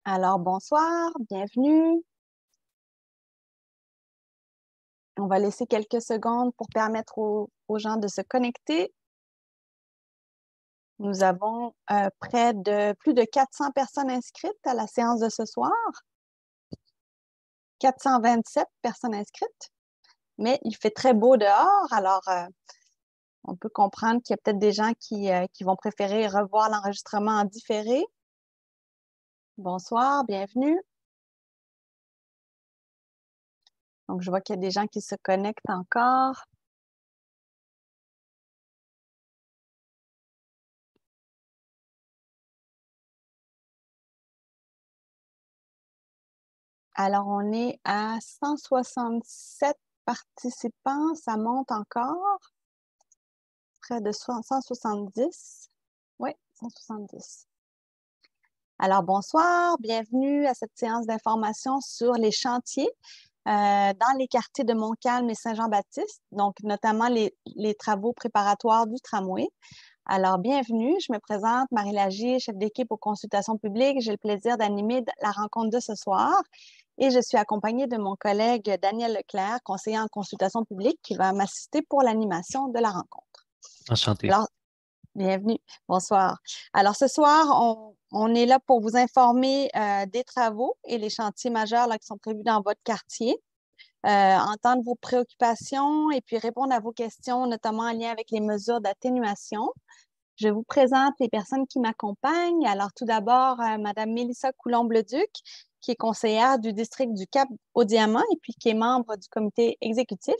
Alors, bonsoir, bienvenue. On va laisser quelques secondes pour permettre aux gens de se connecter. Nous avons plus de 400 personnes inscrites à la séance de ce soir. 427 personnes inscrites. Mais il fait très beau dehors, alors on peut comprendre qu'il y a peut-être des gens qui vont préférer revoir l'enregistrement en différé. Bonsoir, bienvenue. Donc, je vois qu'il y a des gens qui se connectent encore. Alors, on est à 167 participants. Ça monte encore. Près de 170. Oui, 170. Alors, bonsoir. Bienvenue à cette séance d'information sur les chantiers dans les quartiers de Montcalm et Saint-Jean-Baptiste, donc notamment les travaux préparatoires du tramway. Alors, bienvenue. Je me présente, Marie Lagier, chef d'équipe aux consultations publiques. J'ai le plaisir d'animer la rencontre de ce soir. Et je suis accompagnée de mon collègue Daniel Leclerc, conseiller en consultation publique, qui va m'assister pour l'animation de la rencontre. Enchanté. Alors, bienvenue. Bonsoir. Alors, ce soir, on est là pour vous informer des travaux et les chantiers majeurs là, qui sont prévus dans votre quartier, entendre vos préoccupations et puis répondre à vos questions, notamment en lien avec les mesures d'atténuation. Je vous présente les personnes qui m'accompagnent. Alors, tout d'abord, Mme Mélissa Coulombe-Leduc, qui est conseillère du district du Cap-aux-Diamants et puis qui est membre du comité exécutif.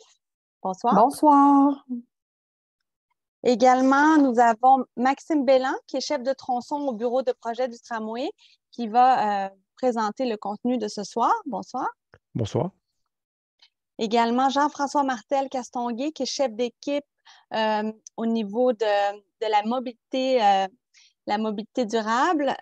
Bonsoir. Bonsoir. Également, nous avons Maxime Belland, qui est chef de tronçon au bureau de projet du tramway, qui va présenter le contenu de ce soir. Bonsoir. Bonsoir. Également, Jean-François Martel-Castonguay, qui est chef d'équipe au niveau de la mobilité durable,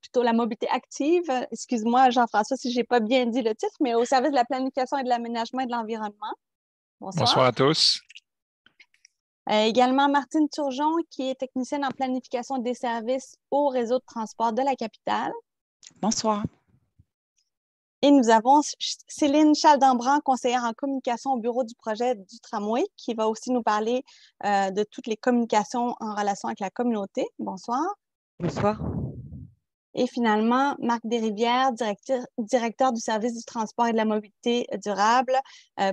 plutôt la mobilité active. Excuse-moi, Jean-François, si je n'ai pas bien dit le titre, mais au service de la planification et de l'aménagement et de l'environnement. Bonsoir. Bonsoir à tous. Également, Martine Turgeon, qui est technicienne en planification des services au réseau de transport de la capitale. Bonsoir. Et nous avons Céline Chaldembran, conseillère en communication au bureau du projet du tramway, qui va aussi nous parler de toutes les communications en relation avec la communauté. Bonsoir. Bonsoir. Et finalement, Marc Desrivières, directeur du service du transport et de la mobilité durable,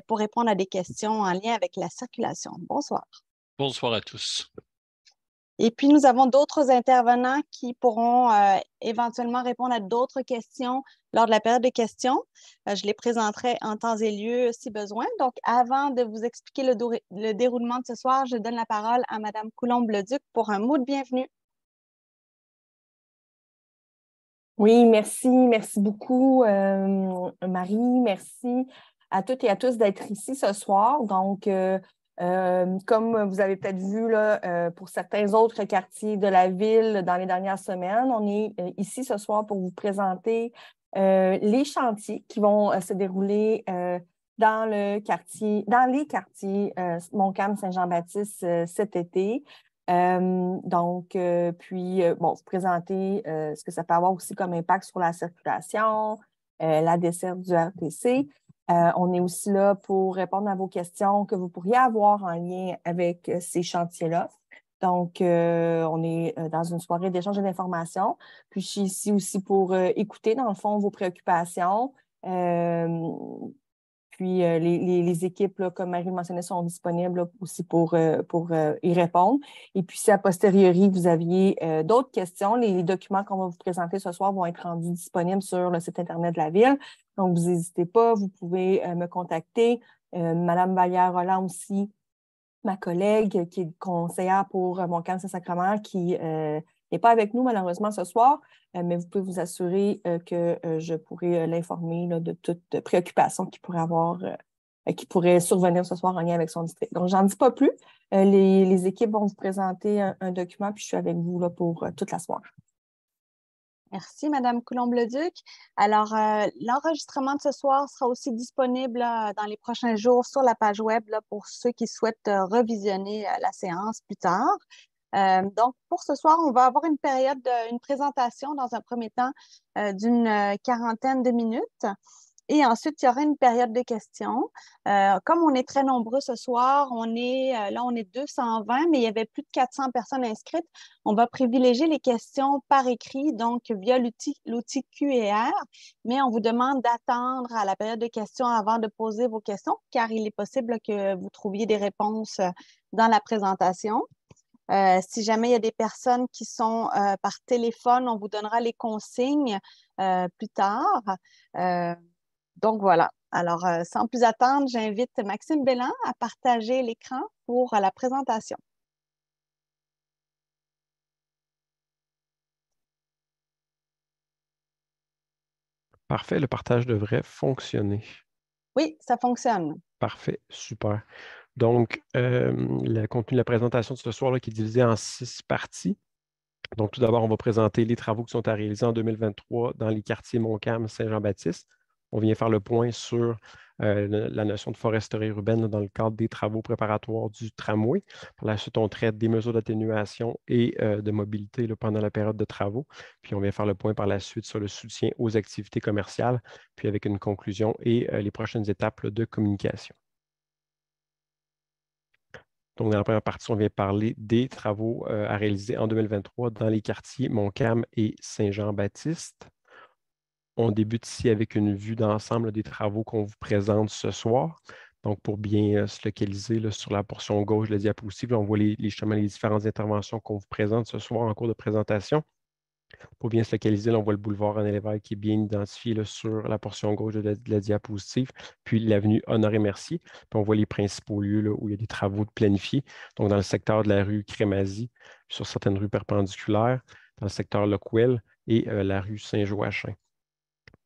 pour répondre à des questions en lien avec la circulation. Bonsoir. Bonsoir à tous. Et puis, nous avons d'autres intervenants qui pourront éventuellement répondre à d'autres questions lors de la période de questions. Je les présenterai en temps et lieu si besoin. Donc, avant de vous expliquer le déroulement de ce soir, je donne la parole à Mme Coulombe-Leduc pour un mot de bienvenue. Oui, merci. Merci beaucoup, Marie. Merci à toutes et à tous d'être ici ce soir. Donc, comme vous avez peut-être vu là, pour certains autres quartiers de la ville dans les dernières semaines, on est ici ce soir pour vous présenter les chantiers qui vont se dérouler dans les quartiers Montcalm-Saint-Jean-Baptiste cet été. Vous présenter ce que ça peut avoir aussi comme impact sur la circulation, la desserte du RTC. On est aussi là pour répondre à vos questions que vous pourriez avoir en lien avec ces chantiers-là. Donc, on est dans une soirée d'échange d'informations. Puis, je suis ici aussi pour écouter, dans le fond, vos préoccupations. Les équipes, là, comme Marie le mentionnait, sont disponibles là, aussi pour y répondre. Et puis, si a posteriori, vous aviez d'autres questions, les documents qu'on va vous présenter ce soir vont être rendus disponibles sur le site Internet de la Ville. Donc, vous n'hésitez pas, vous pouvez me contacter. Madame Vallière-Roland aussi, ma collègue qui est conseillère pour Montcalm-Saint-Sacrement, qui n'est pas avec nous malheureusement ce soir, mais vous pouvez vous assurer que je pourrai l'informer de toute préoccupation qu'il pourrait avoir, qui pourrait survenir ce soir en lien avec son district. Donc, j'en dis pas plus. Les équipes vont vous présenter un document, puis je suis avec vous là, pour toute la soirée. Merci, Mme Coulombe-Leduc. Alors, l'enregistrement de ce soir sera aussi disponible dans les prochains jours sur la page web là, pour ceux qui souhaitent revisionner la séance plus tard. Donc, pour ce soir, on va avoir une présentation dans un premier temps d'une quarantaine de minutes. Et ensuite, il y aura une période de questions. Comme on est très nombreux ce soir, on est 220, mais il y avait plus de 400 personnes inscrites. On va privilégier les questions par écrit, donc via l'outil Q&R, mais on vous demande d'attendre à la période de questions avant de poser vos questions, car il est possible que vous trouviez des réponses dans la présentation. Si jamais il y a des personnes qui sont par téléphone, on vous donnera les consignes plus tard. Donc voilà. Alors, sans plus attendre, j'invite Maxime Belland à partager l'écran pour la présentation. Parfait, le partage devrait fonctionner. Oui, ça fonctionne. Parfait, super. Donc, le contenu de la présentation de ce soir là, qui est divisé en 6 parties. Donc, tout d'abord, on va présenter les travaux qui sont à réaliser en 2023 dans les quartiers Montcalm, Saint-Jean-Baptiste. On vient faire le point sur la notion de foresterie urbaine là, dans le cadre des travaux préparatoires du tramway. Par la suite, on traite des mesures d'atténuation et de mobilité là, pendant la période de travaux. Puis, on vient faire le point par la suite sur le soutien aux activités commerciales, puis avec une conclusion et les prochaines étapes là, de communication. Donc, dans la première partie, on vient parler des travaux à réaliser en 2023 dans les quartiers Montcalm et Saint-Jean-Baptiste. On débute ici avec une vue d'ensemble des travaux qu'on vous présente ce soir. Donc, pour bien se localiser là, sur la portion gauche de la diapositive, là, on voit justement les différentes interventions qu'on vous présente ce soir en cours de présentation. Pour bien se localiser, là, on voit le boulevard René Lévesque qui est bien identifié là, sur la portion gauche de la diapositive, puis l'avenue Honoré-Mercier. Puis on voit les principaux lieux là, où il y a des travaux de planifiés. Donc, dans le secteur de la rue Crémazie, sur certaines rues perpendiculaires, dans le secteur Lockwell et la rue Saint-Joachim.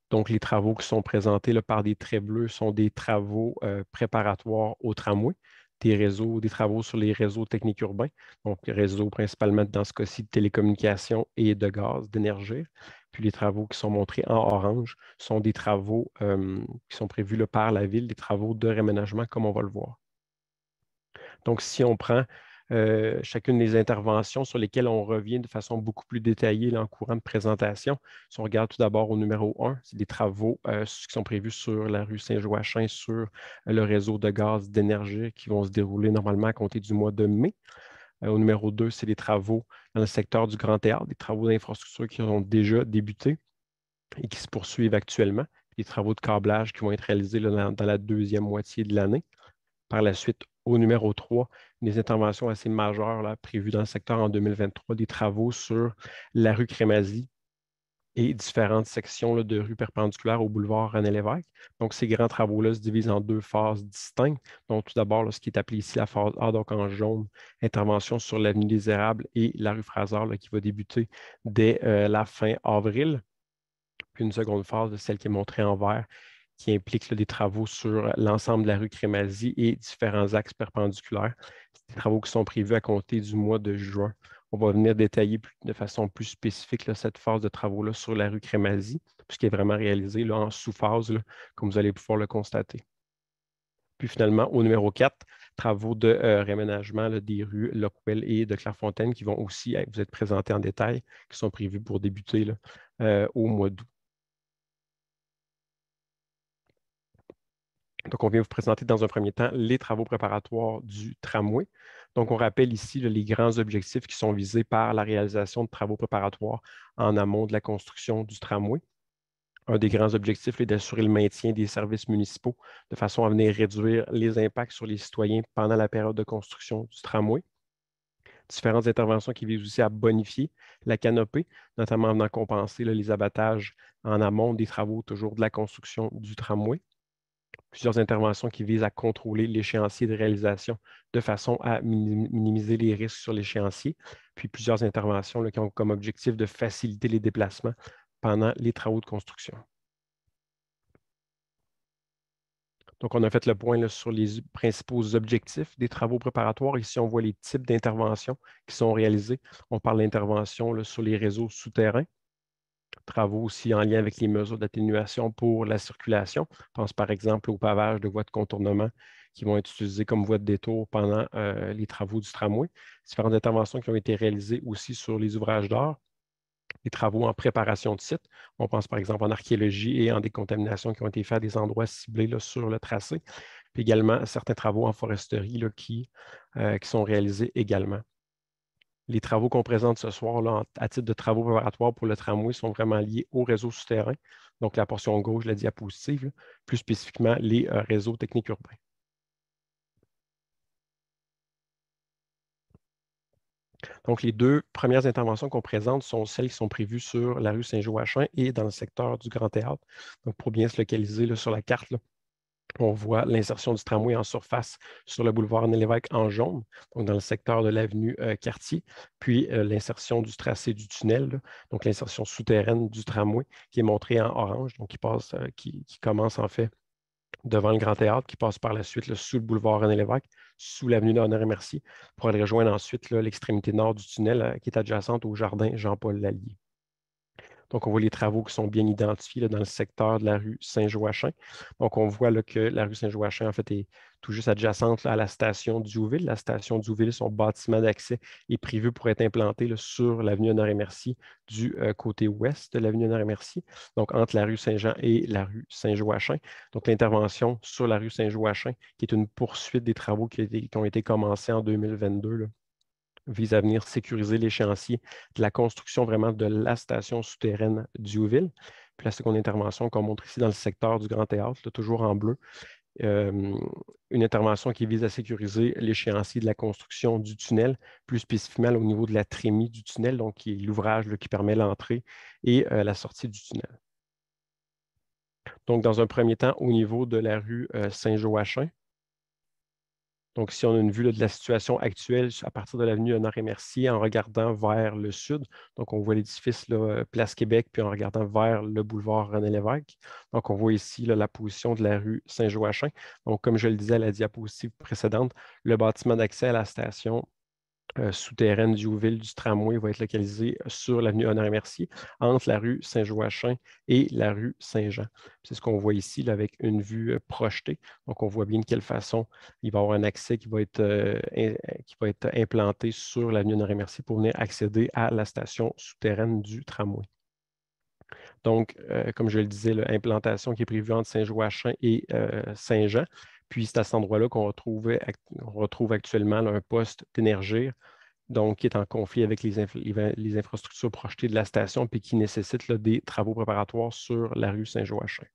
Donc, les travaux qui sont présentés là, par des traits bleus sont des travaux préparatoires au tramway, des travaux sur les réseaux techniques urbains, donc réseaux principalement dans ce cas-ci de télécommunications et de gaz, d'énergie. Puis les travaux qui sont montrés en orange sont des travaux qui sont prévus là, par la ville, des travaux de réaménagement comme on va le voir. Donc, si on prend chacune des interventions sur lesquelles on revient de façon beaucoup plus détaillée là, en courant de présentation. Si on regarde tout d'abord au numéro 1, c'est des travaux qui sont prévus sur la rue Saint-Joachim, sur le réseau de gaz d'énergie qui vont se dérouler normalement à compter du mois de mai. Au numéro 2, c'est des travaux dans le secteur du Grand Théâtre, des travaux d'infrastructure qui ont déjà débuté et qui se poursuivent actuellement, des travaux de câblage qui vont être réalisés là, dans la deuxième moitié de l'année. Par la suite, au numéro 3, des interventions assez majeures là, prévues dans le secteur en 2023, des travaux sur la rue Crémazie et différentes sections là, de rues perpendiculaires au boulevard René Lévesque. Donc, ces grands travaux-là se divisent en 2 phases distinctes. Donc, tout d'abord, là, ce qui est appelé ici la phase A, donc en jaune, intervention sur l'avenue des Érables et la rue Fraser là, qui va débuter dès la fin avril. Puis une seconde phase, celle qui est montrée en vert, qui implique là, des travaux sur l'ensemble de la rue Crémazie et différents axes perpendiculaires. C'est des travaux qui sont prévus à compter du mois de juin. On va venir détailler de façon plus spécifique là, cette phase de travaux-là sur la rue Crémazie, puisqu'elle est vraiment réalisée là, en sous-phase, là, comme vous allez pouvoir le constater. Puis finalement, au numéro 4, travaux de réaménagement là, des rues Lockwell et de Clairefontaine qui vont aussi vous être présentés en détail, qui sont prévus pour débuter là, au mois d'août. Donc, on vient vous présenter dans un premier temps les travaux préparatoires du tramway. Donc, on rappelle ici les grands objectifs qui sont visés par la réalisation de travaux préparatoires en amont de la construction du tramway. Un des grands objectifs est d'assurer le maintien des services municipaux de façon à venir réduire les impacts sur les citoyens pendant la période de construction du tramway. Différentes interventions qui visent aussi à bonifier la canopée, notamment en venant compenser les abattages en amont des travaux toujours de la construction du tramway. Plusieurs interventions qui visent à contrôler l'échéancier de réalisation de façon à minimiser les risques sur l'échéancier, puis plusieurs interventions là, qui ont comme objectif de faciliter les déplacements pendant les travaux de construction. Donc, on a fait le point là, sur les principaux objectifs des travaux préparatoires. Ici, on voit les types d'interventions qui sont réalisées. On parle d'interventions sur les réseaux souterrains, travaux aussi en lien avec les mesures d'atténuation pour la circulation. On pense par exemple au pavage de voies de contournement qui vont être utilisées comme voie de détour pendant les travaux du tramway. Différentes interventions qui ont été réalisées aussi sur les ouvrages d'art. Les travaux en préparation de site. On pense par exemple en archéologie et en décontamination qui ont été faits à des endroits ciblés là, sur le tracé. Puis également certains travaux en foresterie là, qui sont réalisés également. Les travaux qu'on présente ce soir là, à titre de travaux préparatoires pour le tramway sont vraiment liés au réseau souterrain, donc la portion gauche de la diapositive, là, plus spécifiquement les réseaux techniques urbains. Donc, les deux premières interventions qu'on présente sont celles qui sont prévues sur la rue Saint-Joachim et dans le secteur du Grand Théâtre. Donc, pour bien se localiser là, sur la carte, là, on voit l'insertion du tramway en surface sur le boulevard René-Lévesque en jaune, donc dans le secteur de l'avenue Cartier, puis l'insertion du tracé du tunnel, là, donc l'insertion souterraine du tramway qui est montrée en orange, donc qui commence en fait devant le Grand Théâtre, qui passe par la suite là, sous le boulevard René-Lévesque, sous l'avenue Honoré-Mercier, pour aller rejoindre ensuite l'extrémité nord du tunnel qui est adjacente au jardin Jean-Paul Lallier. Donc, on voit les travaux qui sont bien identifiés là, dans le secteur de la rue Saint-Joachim. Donc, on voit là, que la rue Saint-Joachim, en fait, est tout juste adjacente là, à la station Diouville. La station Diouville, son bâtiment d'accès est prévu pour être implanté là, sur l'avenue Honoré-Mercier du côté ouest de l'avenue Honoré-Mercier, donc entre la rue Saint-Jean et la rue Saint-Joachim. Donc, l'intervention sur la rue Saint-Joachim, qui est une poursuite des travaux qui ont été commencés en 2022, là, vise à venir sécuriser l'échéancier de la construction vraiment de la station souterraine Diouville. Puis la seconde intervention qu'on montre ici dans le secteur du Grand Théâtre, là, toujours en bleu, une intervention qui vise à sécuriser l'échéancier de la construction du tunnel, plus spécifiquement là, au niveau de la trémie du tunnel, donc qui est l'ouvrage qui permet l'entrée et la sortie du tunnel. Donc, dans un premier temps, au niveau de la rue Saint-Joachim, donc, si on a une vue là, de la situation actuelle à partir de l'avenue Honoré-Mercier en regardant vers le sud, donc on voit l'édifice Place Québec, puis en regardant vers le boulevard René-Lévesque. Donc, on voit ici là, la position de la rue Saint-Joachim. Donc, comme je le disais à la diapositive précédente, le bâtiment d'accès à la station souterraine Diouville du tramway va être localisé sur l'avenue Honoré-Mercier, entre la rue Saint-Joachim et la rue Saint-Jean. C'est ce qu'on voit ici là, avec une vue projetée. Donc, on voit bien de quelle façon il va y avoir un accès qui va être implanté sur l'avenue Honoré-Mercier pour venir accéder à la station souterraine du tramway. Donc, comme je le disais, l'implantation qui est prévue entre Saint-Joachim et Saint-Jean. Puis, c'est à cet endroit-là qu'on retrouve actuellement là, un poste d'Énergir, donc qui est en conflit avec les infrastructures projetées de la station, puis qui nécessite là, des travaux préparatoires sur la rue Saint-Joachim.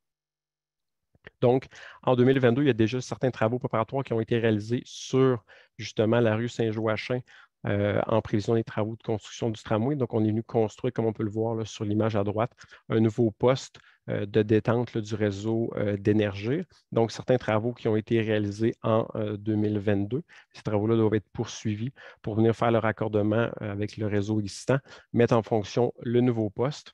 Donc, en 2022, il y a déjà certains travaux préparatoires qui ont été réalisés sur justement la rue Saint-Joachim en prévision des travaux de construction du tramway. Donc, on est venu construire, comme on peut le voir là, sur l'image à droite, un nouveau poste de détente là, du réseau d'Énergir. Donc, certains travaux qui ont été réalisés en 2022. Ces travaux-là doivent être poursuivis pour venir faire le raccordement avec le réseau existant, mettre en fonction le nouveau poste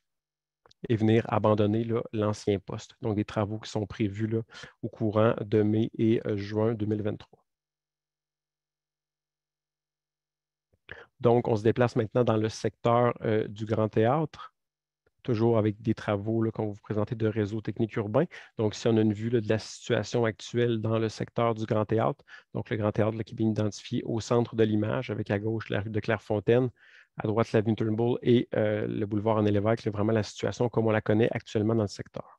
et venir abandonner l'ancien poste. Donc, des travaux qui sont prévus là, au courant de mai et juin 2023. Donc, on se déplace maintenant dans le secteur du Grand Théâtre, toujours avec des travaux qu'on va vous présenter de réseau technique urbain. Donc, si on a une vue là, de la situation actuelle dans le secteur du Grand Théâtre, donc le Grand Théâtre là, qui est bien identifié au centre de l'image, avec à gauche la rue de Clairefontaine, à droite l'avenue Turnbull et le boulevard René-Lévesque, c'est vraiment la situation comme on la connaît actuellement dans le secteur.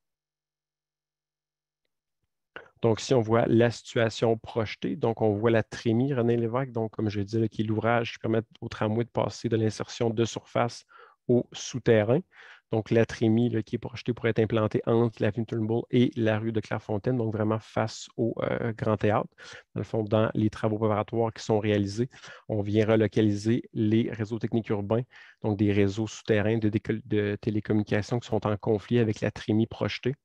Donc, si on voit la situation projetée, donc on voit la trémie René-Lévesque, donc comme je disais, qui est l'ouvrage qui permet au tramway de passer de l'insertion de surface au souterrain. Donc, la trémie là, qui est projetée pour être implantée entre l'avenue Turnbull et la rue de Clairefontaine, donc vraiment face au Grand Théâtre. Dans le fond, dans les travaux préparatoires qui sont réalisés, on vient relocaliser les réseaux techniques urbains, donc des réseaux souterrains de télécommunications qui sont en conflit avec la trémie projetée,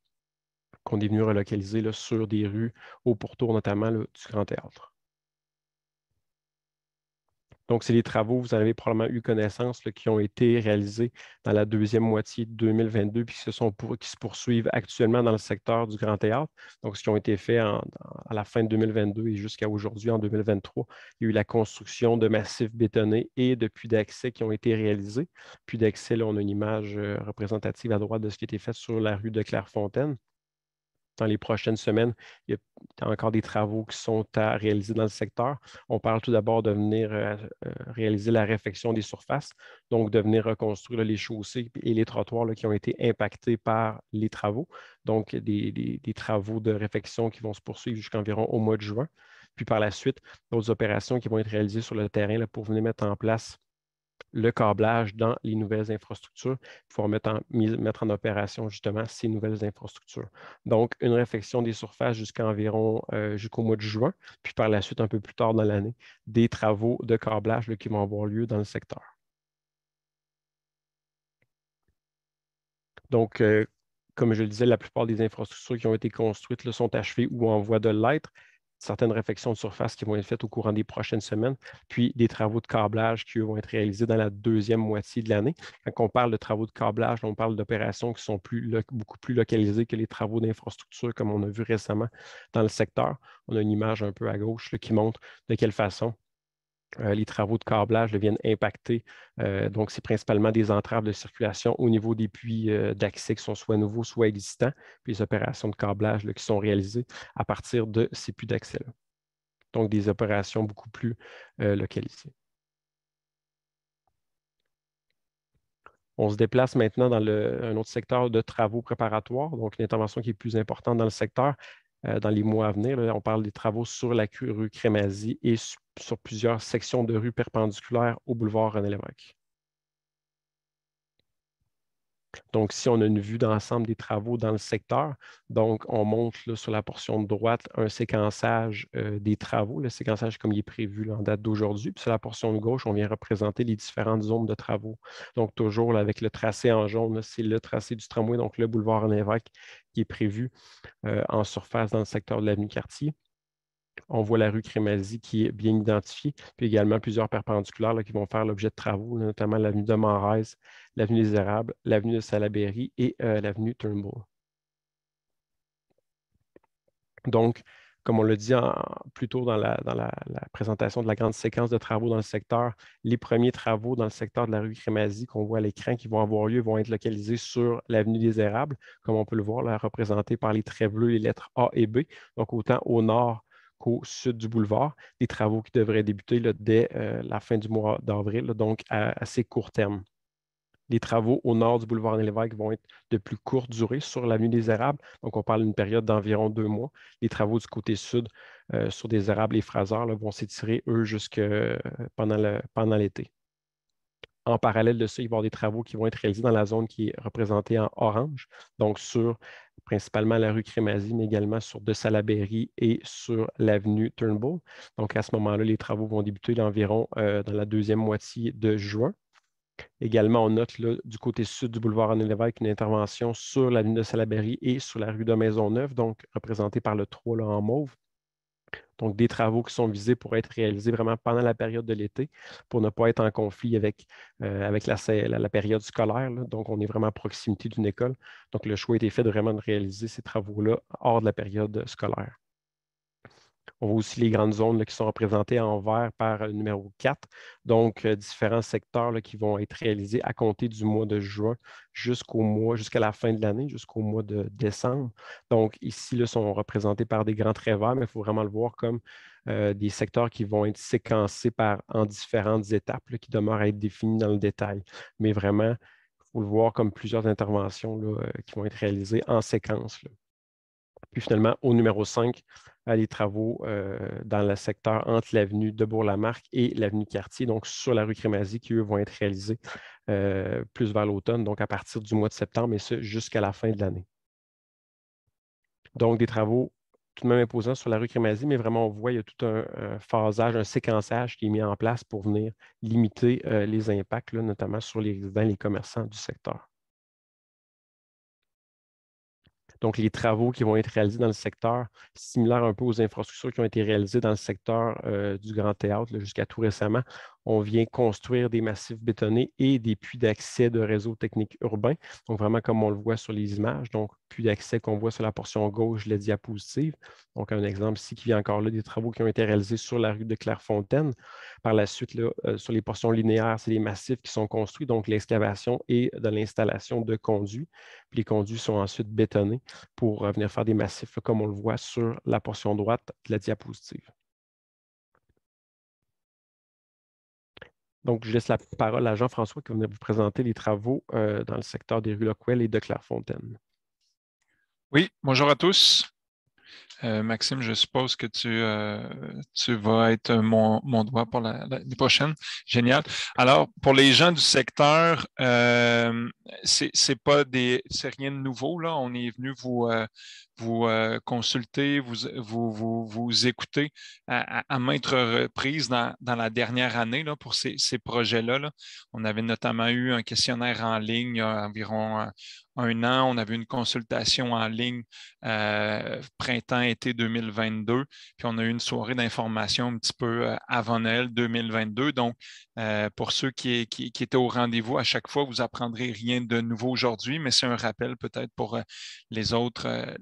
qu'on est venu relocaliser là, sur des rues au pourtour notamment là, du Grand Théâtre. Donc, c'est des travaux, vous en avez probablement eu connaissance, là, qui ont été réalisés dans la deuxième moitié de 2022 puis qui se poursuivent actuellement dans le secteur du Grand Théâtre. Donc, ce qui ont été faits à la fin de 2022 et jusqu'à aujourd'hui, en 2023, il y a eu la construction de massifs bétonnés et de puits d'accès qui ont été réalisés. Puits d'accès, là, on a une image représentative à droite de ce qui a été fait sur la rue de Clairefontaine. dans les prochaines semaines, il y a encore des travaux qui sont à réaliser dans le secteur. On parle tout d'abord de venir réaliser la réfection des surfaces, donc de venir reconstruire les chaussées et les trottoirs qui ont été impactés par les travaux. Donc, des travaux de réfection qui vont se poursuivre jusqu'environ au mois de juin. Puis par la suite, d'autres opérations qui vont être réalisées sur le terrain pour venir mettre en place le câblage dans les nouvelles infrastructures pour mettre en opération justement ces nouvelles infrastructures. Donc, une réfection des surfaces jusqu'au mois de juin, puis par la suite, un peu plus tard dans l'année, des travaux de câblage qui vont avoir lieu dans le secteur. Donc, comme je le disais, la plupart des infrastructures qui ont été construites sont achevées ou en voie de l'être. Certaines réfections de surface qui vont être faites au courant des prochaines semaines, puis des travaux de câblage qui vont être réalisés dans la deuxième moitié de l'année. Quand on parle de travaux de câblage, on parle d'opérations qui sont beaucoup plus localisées que les travaux d'infrastructure, comme on a vu récemment dans le secteur. On a une image un peu à gauche qui montre de quelle façon les travaux de câblage viennent impacter. Donc, c'est principalement des entraves de circulation au niveau des puits d'accès qui sont soit nouveaux, soit existants, puis les opérations de câblage qui sont réalisées à partir de ces puits d'accès-là. Donc, des opérations beaucoup plus localisées. On se déplace maintenant dans un autre secteur de travaux préparatoires, donc une intervention qui est plus importante dans le secteur. Dans les mois à venir, on parle des travaux sur la rue Crémazie et sur plusieurs sections de rue perpendiculaires au boulevard René-Lévesque. Donc, ici, on a une vue d'ensemble des travaux dans le secteur. Donc, on montre sur la portion de droite un séquençage des travaux, le séquençage comme il est prévu en date d'aujourd'hui. Puis sur la portion de gauche, on vient représenter les différentes zones de travaux. Donc, toujours avec le tracé en jaune, c'est le tracé du tramway, donc le boulevard René-Lévesque qui est prévu en surface dans le secteur de l'avenue Cartier. On voit la rue Crémazie qui est bien identifiée, puis également plusieurs perpendiculaires qui vont faire l'objet de travaux, notamment l'avenue de Morez, l'avenue des Érables, l'avenue de Salaberry et l'avenue Turnbull. Donc, comme on l'a dit plus tôt dans la présentation de la grande séquence de travaux dans le secteur, les premiers travaux dans le secteur de la rue Crémazie qu'on voit à l'écran qui vont avoir lieu vont être localisés sur l'avenue des Érables, comme on peut le voir, là, représenté par les traits bleus, les lettres A et B, donc autant au nord qu'au sud du boulevard, des travaux qui devraient débuter dès la fin du mois d'avril, donc à assez court terme. Les travaux au nord du boulevard René-Lévesque vont être de plus courte durée sur l'avenue des Érables. Donc, on parle d'une période d'environ 2 mois. Les travaux du côté sud sur des Érables et Fraser vont s'étirer, eux, jusque pendant l'été. En parallèle de ça, il va y avoir des travaux qui vont être réalisés dans la zone qui est représentée en orange, donc sur principalement la rue Crémazie, mais également sur de Salaberry et sur l'avenue Turnbull. Donc, à ce moment-là, les travaux vont débuter environ dans la deuxième moitié de juin. Également, on note du côté sud du boulevard René-Lévesque une intervention sur l'avenue de Salaberry et sur la rue de Maisonneuve, donc représentée par le 3 en mauve. Donc, des travaux qui sont visés pour être réalisés vraiment pendant la période de l'été pour ne pas être en conflit avec la période scolaire. Donc, on est vraiment à proximité d'une école. Donc, le choix a été fait de vraiment réaliser ces travaux-là hors de la période scolaire. On voit aussi les grandes zones qui sont représentées en vert par le numéro 4, donc différents secteurs qui vont être réalisés à compter du mois de juin jusqu'à la fin de l'année, jusqu'au mois de décembre. Donc ici, sont représentés par des grands traits verts, mais il faut vraiment le voir comme des secteurs qui vont être séquencés en différentes étapes qui demeurent à être définies dans le détail. Mais vraiment, il faut le voir comme plusieurs interventions qui vont être réalisées en séquence. Puis finalement, au numéro 5, les travaux dans le secteur entre l'avenue de Bourg-Lamarque et l'avenue Cartier, donc sur la rue Crémazie, qui, eux, vont être réalisés plus vers l'automne, donc à partir du mois de septembre, et ce, jusqu'à la fin de l'année. Donc, des travaux tout de même imposants sur la rue Crémazie, mais vraiment, on voit qu'il y a tout un phasage, un séquençage qui est mis en place pour venir limiter les impacts, notamment sur les résidents et les commerçants du secteur. Donc, les travaux qui vont être réalisés dans le secteur, similaires un peu aux infrastructures qui ont été réalisées dans le secteur du Grand Théâtre jusqu'à tout récemment, on vient construire des massifs bétonnés et des puits d'accès de réseaux techniques urbains. Donc, vraiment comme on le voit sur les images. Donc, puits d'accès qu'on voit sur la portion gauche de la diapositive. Donc, un exemple ici qui vient encore là des travaux qui ont été réalisés sur la rue de Clairefontaine. Par la suite, là, sur les portions linéaires, c'est les massifs qui sont construits, donc l'excavation et de l'installation de conduits. Puis les conduits sont ensuite bétonnés pour venir faire des massifs, là, comme on le voit sur la portion droite de la diapositive. Donc, je laisse la parole à Jean-François qui va venir vous présenter les travaux dans le secteur des rues Lockwell et de Clairefontaine. Oui, bonjour à tous. Maxime, je suppose que tu vas être mon doigt pour l'année prochaine. Génial. Alors, pour les gens du secteur, c'est rien de nouveau, là. On est venu vous consulter, vous écouter à maintes reprises dans la dernière année là, pour ces projets-là. Là. On avait notamment eu un questionnaire en ligne il y a environ un an. On avait une consultation en ligne printemps-été 2022. Puis on a eu une soirée d'information un petit peu avant Noël 2022. Donc, pour ceux qui étaient au rendez-vous, à chaque fois, vous n'apprendrez rien de nouveau aujourd'hui, mais c'est un rappel peut-être pour les autres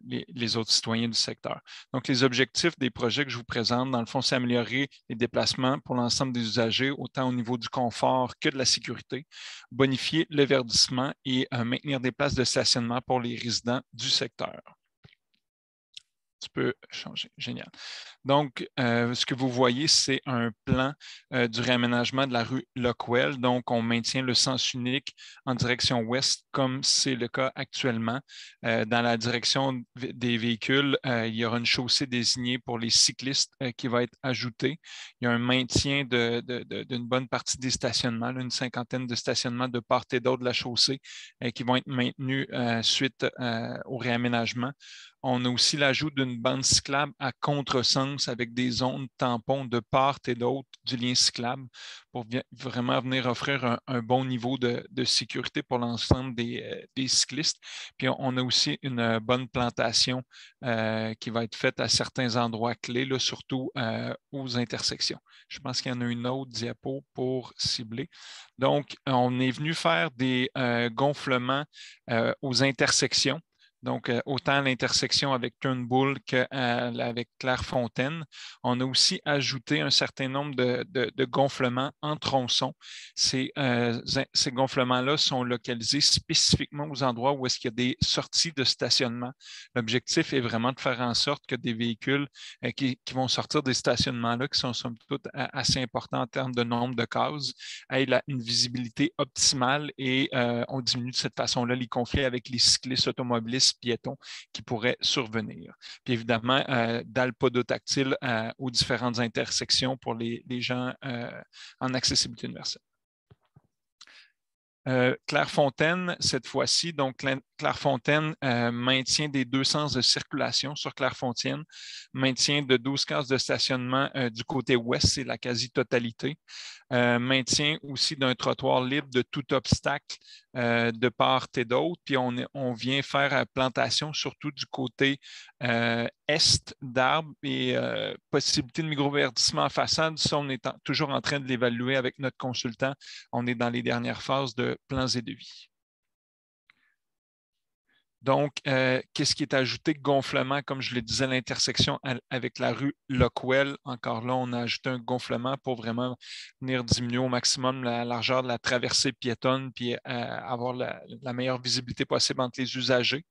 citoyens du secteur. Donc, les objectifs des projets que je vous présente, dans le fond, c'est améliorer les déplacements pour l'ensemble des usagers, autant au niveau du confort que de la sécurité, bonifier le verdissement et maintenir des places de stationnement pour les résidents du secteur. Tu peux changer. Génial. Donc, ce que vous voyez, c'est un plan du réaménagement de la rue Lockwell. Donc, on maintient le sens unique en direction ouest, comme c'est le cas actuellement. Dans la direction des véhicules, il y aura une chaussée désignée pour les cyclistes qui va être ajoutée. Il y a un maintien d'une bonne partie des stationnements, là, une cinquantaine de stationnements de part et d'autre de la chaussée qui vont être maintenus suite au réaménagement. On a aussi l'ajout d'une bande cyclable à contresens avec des zones tampons de part et d'autre du lien cyclable pour vraiment venir offrir un bon niveau de sécurité pour l'ensemble des cyclistes. Puis on a aussi une bonne plantation qui va être faite à certains endroits clés, là, surtout aux intersections. Je pense qu'il y en a une autre diapo pour cibler. Donc, on est venu faire des gonflements aux intersections. Donc, autant à l'intersection avec Turnbull qu'avec Clairefontaine. On a aussi ajouté un certain nombre de gonflements en tronçons. Ces gonflements-là sont localisés spécifiquement aux endroits où est-ce qu'il y a des sorties de stationnement. L'objectif est vraiment de faire en sorte que des véhicules qui vont sortir des stationnements-là, qui sont somme toute assez importants en termes de nombre de cases, aient une visibilité optimale et on diminue de cette façon-là les conflits avec les cyclistes automobilistes piétons qui pourraient survenir. Puis évidemment, dalle podotactile aux différentes intersections pour les gens en accessibilité universelle. Clairefontaine, cette fois-ci, donc Clairefontaine maintient des 2 sens de circulation sur Clairefontaine, maintient de 12 cases de stationnement du côté ouest, c'est la quasi-totalité, maintient aussi d'un trottoir libre de tout obstacle de part et d'autre, puis on vient faire plantation surtout du côté est d'arbres et possibilité de microverdissement en façade. Ça, on est toujours en train de l'évaluer avec notre consultant. On est dans les dernières phases de plans et devis. Donc, qu'est-ce qui est ajouté? Gonflement, comme je le disais, à l'intersection avec la rue Lockwell. Encore là, on a ajouté un gonflement pour vraiment venir diminuer au maximum la largeur de la traversée piétonne puis avoir la meilleure visibilité possible entre les usagers.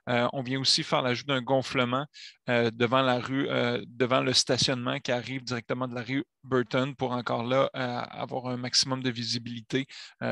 On vient aussi faire l'ajout d'un gonflement devant la rue, devant le stationnement qui arrive directement de la rue Burton pour encore là avoir un maximum de visibilité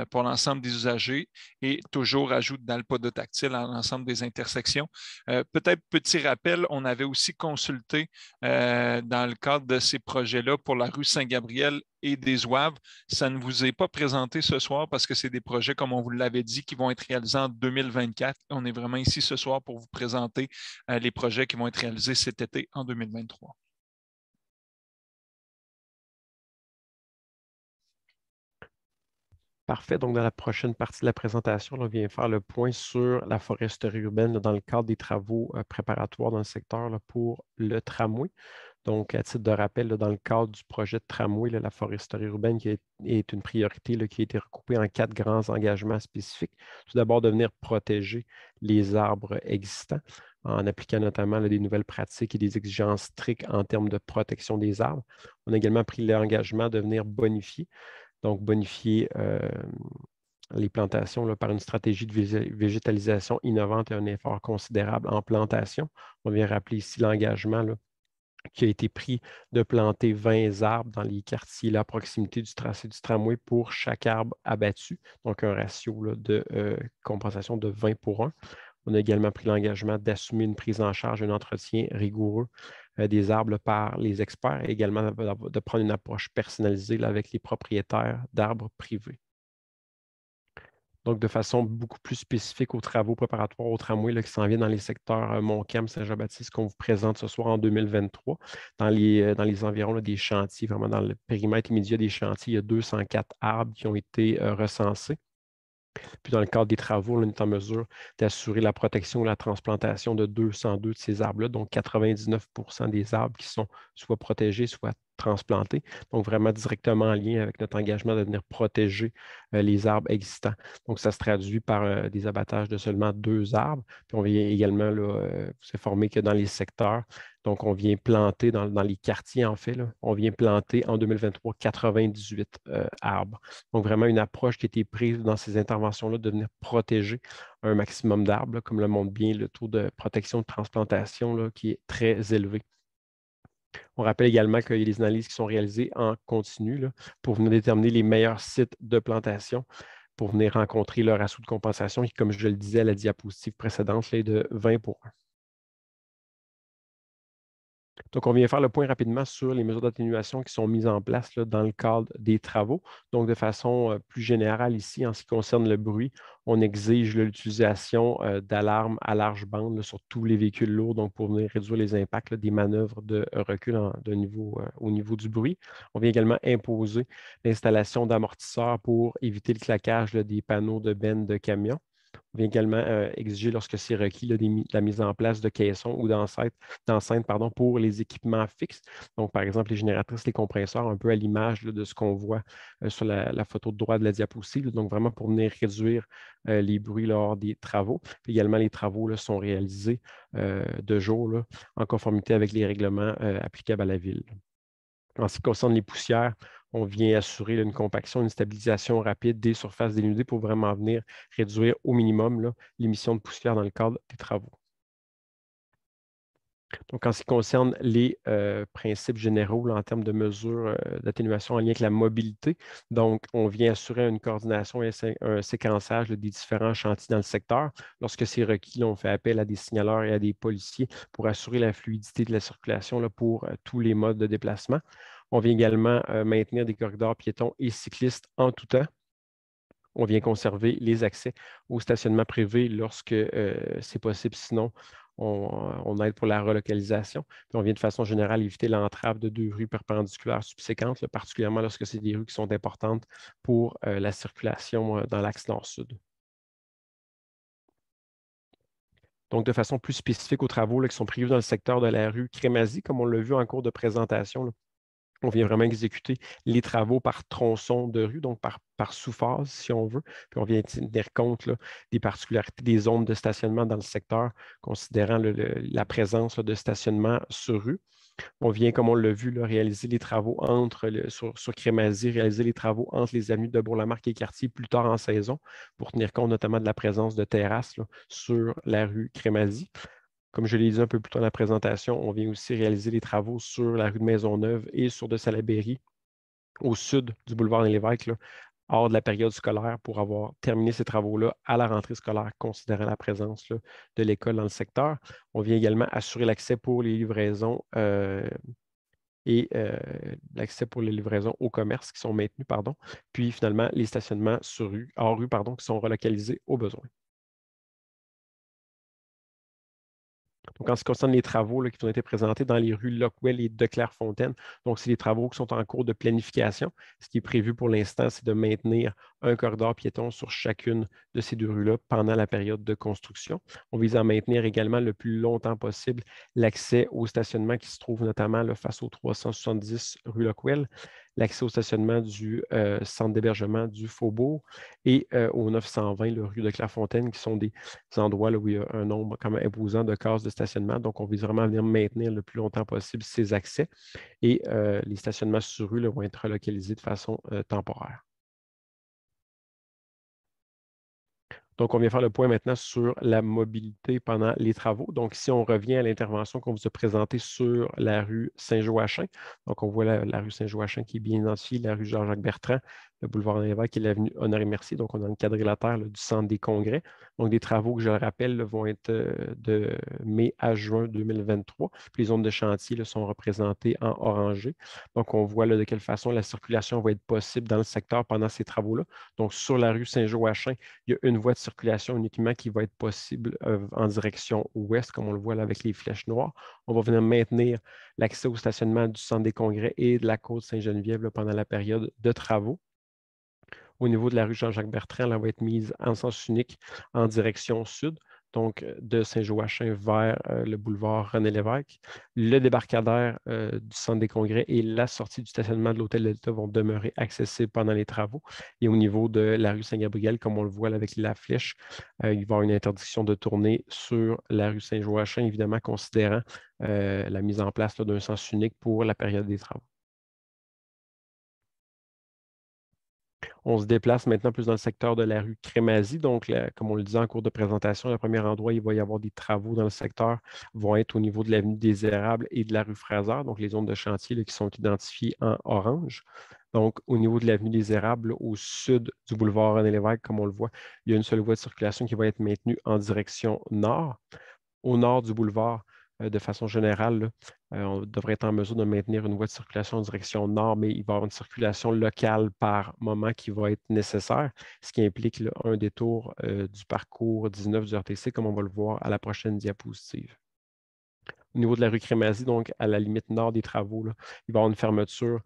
pour l'ensemble des usagers et toujours ajout d'alpodotactile à l'ensemble des intersections. Peut-être petit rappel, on avait aussi consulté dans le cadre de ces projets-là pour la rue Saint-Gabriel et des Ouaves. Ça ne vous est pas présenté ce soir parce que c'est des projets, comme on vous l'avait dit, qui vont être réalisés en 2024. On est vraiment ici ce soir pour vous présenter les projets qui vont être réalisés cet été en 2023. Parfait. Donc, dans la prochaine partie de la présentation, on vient faire le point sur la foresterie urbaine dans le cadre des travaux préparatoires dans le secteur pour le tramway. Donc, à titre de rappel, là, dans le cadre du projet de tramway, là, la foresterie urbaine est une priorité là, qui a été recoupée en 4 grands engagements spécifiques. Tout d'abord, de venir protéger les arbres existants en appliquant notamment là, des nouvelles pratiques et des exigences strictes en termes de protection des arbres. On a également pris l'engagement de venir bonifier, donc bonifier les plantations là, par une stratégie de végétalisation innovante et un effort considérable en plantation. On vient rappeler ici l'engagement là, qui a été pris de planter 20 arbres dans les quartiers là, à proximité du tracé du tramway pour chaque arbre abattu, donc un ratio là, de compensation de 20 pour 1. On a également pris l'engagement d'assumer une prise en charge, un entretien rigoureux des arbres là, par les experts et également de prendre une approche personnalisée là, avec les propriétaires d'arbres privés. Donc, de façon beaucoup plus spécifique aux travaux préparatoires au tramway là, qui s'en viennent dans les secteurs Montcalm, Saint-Jean-Baptiste, qu'on vous présente ce soir en 2023. Dans les environs là, des chantiers, vraiment dans le périmètre immédiat des chantiers, il y a 204 arbres qui ont été recensés. Puis dans le cadre des travaux, on est en mesure d'assurer la protection et la transplantation de 202 de ces arbres-là, donc 99 des arbres qui sont soit protégés, soit transplantés. Donc vraiment directement en lien avec notre engagement de venir protéger les arbres existants. Donc ça se traduit par des abattages de seulement 2 arbres. Puis on vient également vous informer que dans les secteurs, donc, on vient planter dans les quartiers, en fait, là, on vient planter en 2023 98 arbres. Donc, vraiment une approche qui a été prise dans ces interventions-là de venir protéger un maximum d'arbres, comme le montre bien le taux de protection de transplantation là, qui est très élevé. On rappelle également qu'il y a des analyses qui sont réalisées en continu là, pour venir déterminer les meilleurs sites de plantation pour venir rencontrer le ratio de compensation qui, comme je le disais à la diapositive précédente, là, est de 20 pour 1. Donc, on vient faire le point rapidement sur les mesures d'atténuation qui sont mises en place là, dans le cadre des travaux. Donc, de façon plus générale ici, en ce qui concerne le bruit, on exige l'utilisation d'alarmes à large bande là, sur tous les véhicules lourds, donc pour venir réduire les impacts là, des manœuvres de recul au niveau du bruit. On vient également imposer l'installation d'amortisseurs pour éviter le claquage là, des panneaux de benne de camions. On vient également exiger, lorsque c'est requis, là, la mise en place de caissons ou d'enceintes pour les équipements fixes. Donc, par exemple, les génératrices, les compresseurs, un peu à l'image de ce qu'on voit sur la photo de droite de la diapositive. Donc, vraiment pour venir réduire les bruits lors des travaux. Puis également, les travaux là, sont réalisés de jour là, en conformité avec les règlements applicables à la ville. En ce qui concerne les poussières, on vient assurer là, une compaction, une stabilisation rapide des surfaces dénudées pour vraiment venir réduire au minimum l'émission de poussière dans le cadre des travaux. Donc, en ce qui concerne les principes généraux là, en termes de mesures d'atténuation en lien avec la mobilité, donc on vient assurer une coordination et un séquençage là, des différents chantiers dans le secteur. Lorsque c'est requis, là, on fait appel à des signaleurs et à des policiers pour assurer la fluidité de la circulation là, pour tous les modes de déplacement. On vient également maintenir des corridors piétons et cyclistes en tout temps. On vient conserver les accès au stationnement privé lorsque c'est possible. Sinon, on aide pour la relocalisation. Puis on vient de façon générale éviter l'entrave de 2 rues perpendiculaires subséquentes, là, particulièrement lorsque c'est des rues qui sont importantes pour la circulation dans l'axe nord-sud. Donc, de façon plus spécifique aux travaux là, qui sont prévus dans le secteur de la rue Crémazie, comme on l'a vu en cours de présentation, là, on vient vraiment exécuter les travaux par tronçon de rue, donc par sous-phase, si on veut. Puis on vient tenir compte là, des particularités des zones de stationnement dans le secteur, considérant la présence là, de stationnement sur rue. On vient, comme on l'a vu, là, réaliser les travaux sur Crémazie, réaliser les travaux entre les avenues de Bourg-Lamarque et Cartier plus tard en saison, pour tenir compte notamment de la présence de terrasses là, sur la rue Crémazie. Comme je l'ai dit un peu plus tôt dans la présentation, on vient aussi réaliser les travaux sur la rue de Maisonneuve et sur de Salaberry, au sud du boulevard des Lévesques, là, hors de la période scolaire, pour avoir terminé ces travaux-là à la rentrée scolaire, considérant la présence là, de l'école dans le secteur. On vient également assurer l'accès pour les livraisons l'accès pour les livraisons au commerce qui sont maintenus, puis finalement les stationnements hors rue, qui sont relocalisés au besoin. Donc, en ce qui concerne les travaux là, qui ont été présentés dans les rues Lockwell et de Clairefontaine, donc c'est des travaux qui sont en cours de planification. Ce qui est prévu pour l'instant, c'est de maintenir un corridor piéton sur chacune de ces deux rues-là pendant la période de construction. On vise à maintenir également le plus longtemps possible l'accès au stationnement qui se trouve notamment là, face au 370 rue Lockwell, l'accès au stationnement du centre d'hébergement du Faubourg et au 920, le rue de Clairefontaine, qui sont des endroits là, où il y a un nombre quand même imposant de cases de stationnement. Donc, on vise vraiment à venir maintenir le plus longtemps possible ces accès et les stationnements sur rue là, vont être relocalisés de façon temporaire. Donc, on vient faire le point maintenant sur la mobilité pendant les travaux. Donc, si on revient à l'intervention qu'on vous a présentée sur la rue Saint-Joachim, donc on voit la rue Saint-Joachim qui est bien identifiée, la rue Jean-Jacques Bertrand, le boulevard Honoré-Évêque et l'avenue Honoré-Mercier. Donc, on a le quadrilatère là, du centre des congrès. Donc, des travaux que je le rappelle là, vont être de mai à juin 2023. Puis les zones de chantier là, sont représentées en orangé. Donc, on voit là, de quelle façon la circulation va être possible dans le secteur pendant ces travaux-là. Donc, sur la rue Saint-Joachim, il y a une voie de circulation uniquement qui va être possible en direction ouest, comme on le voit là avec les flèches noires. On va venir maintenir l'accès au stationnement du centre des congrès et de la côte Saint-Geneviève là, pendant la période de travaux. Au niveau de la rue Jean-Jacques Bertrand, elle va être mise en sens unique en direction sud, donc de Saint-Joachim vers le boulevard René-Lévesque. Le débarcadère du centre des congrès et la sortie du stationnement de l'Hôtel de l'État vont demeurer accessibles pendant les travaux. Et au niveau de la rue Saint-Gabriel, comme on le voit là, avec la flèche, il va y avoir une interdiction de tourner sur la rue Saint-Joachim, évidemment considérant la mise en place d'un sens unique pour la période des travaux. On se déplace maintenant plus dans le secteur de la rue Crémazie. Donc, comme on le disait en cours de présentation, le premier endroit où il va y avoir des travaux dans le secteur vont être au niveau de l'avenue des Érables et de la rue Fraser, donc les zones de chantier là, qui sont identifiées en orange. Donc, au niveau de l'avenue des Érables, là, au sud du boulevard René-Lévesque, comme on le voit, il y a une seule voie de circulation qui va être maintenue en direction nord. Au nord du boulevard, de façon générale, là, on devrait être en mesure de maintenir une voie de circulation en direction nord, mais il va y avoir une circulation locale par moment qui va être nécessaire, ce qui implique là, un détour du parcours 19 du RTC, comme on va le voir à la prochaine diapositive. Au niveau de la rue Crémazie, donc à la limite nord des travaux, là, il va y avoir une fermeture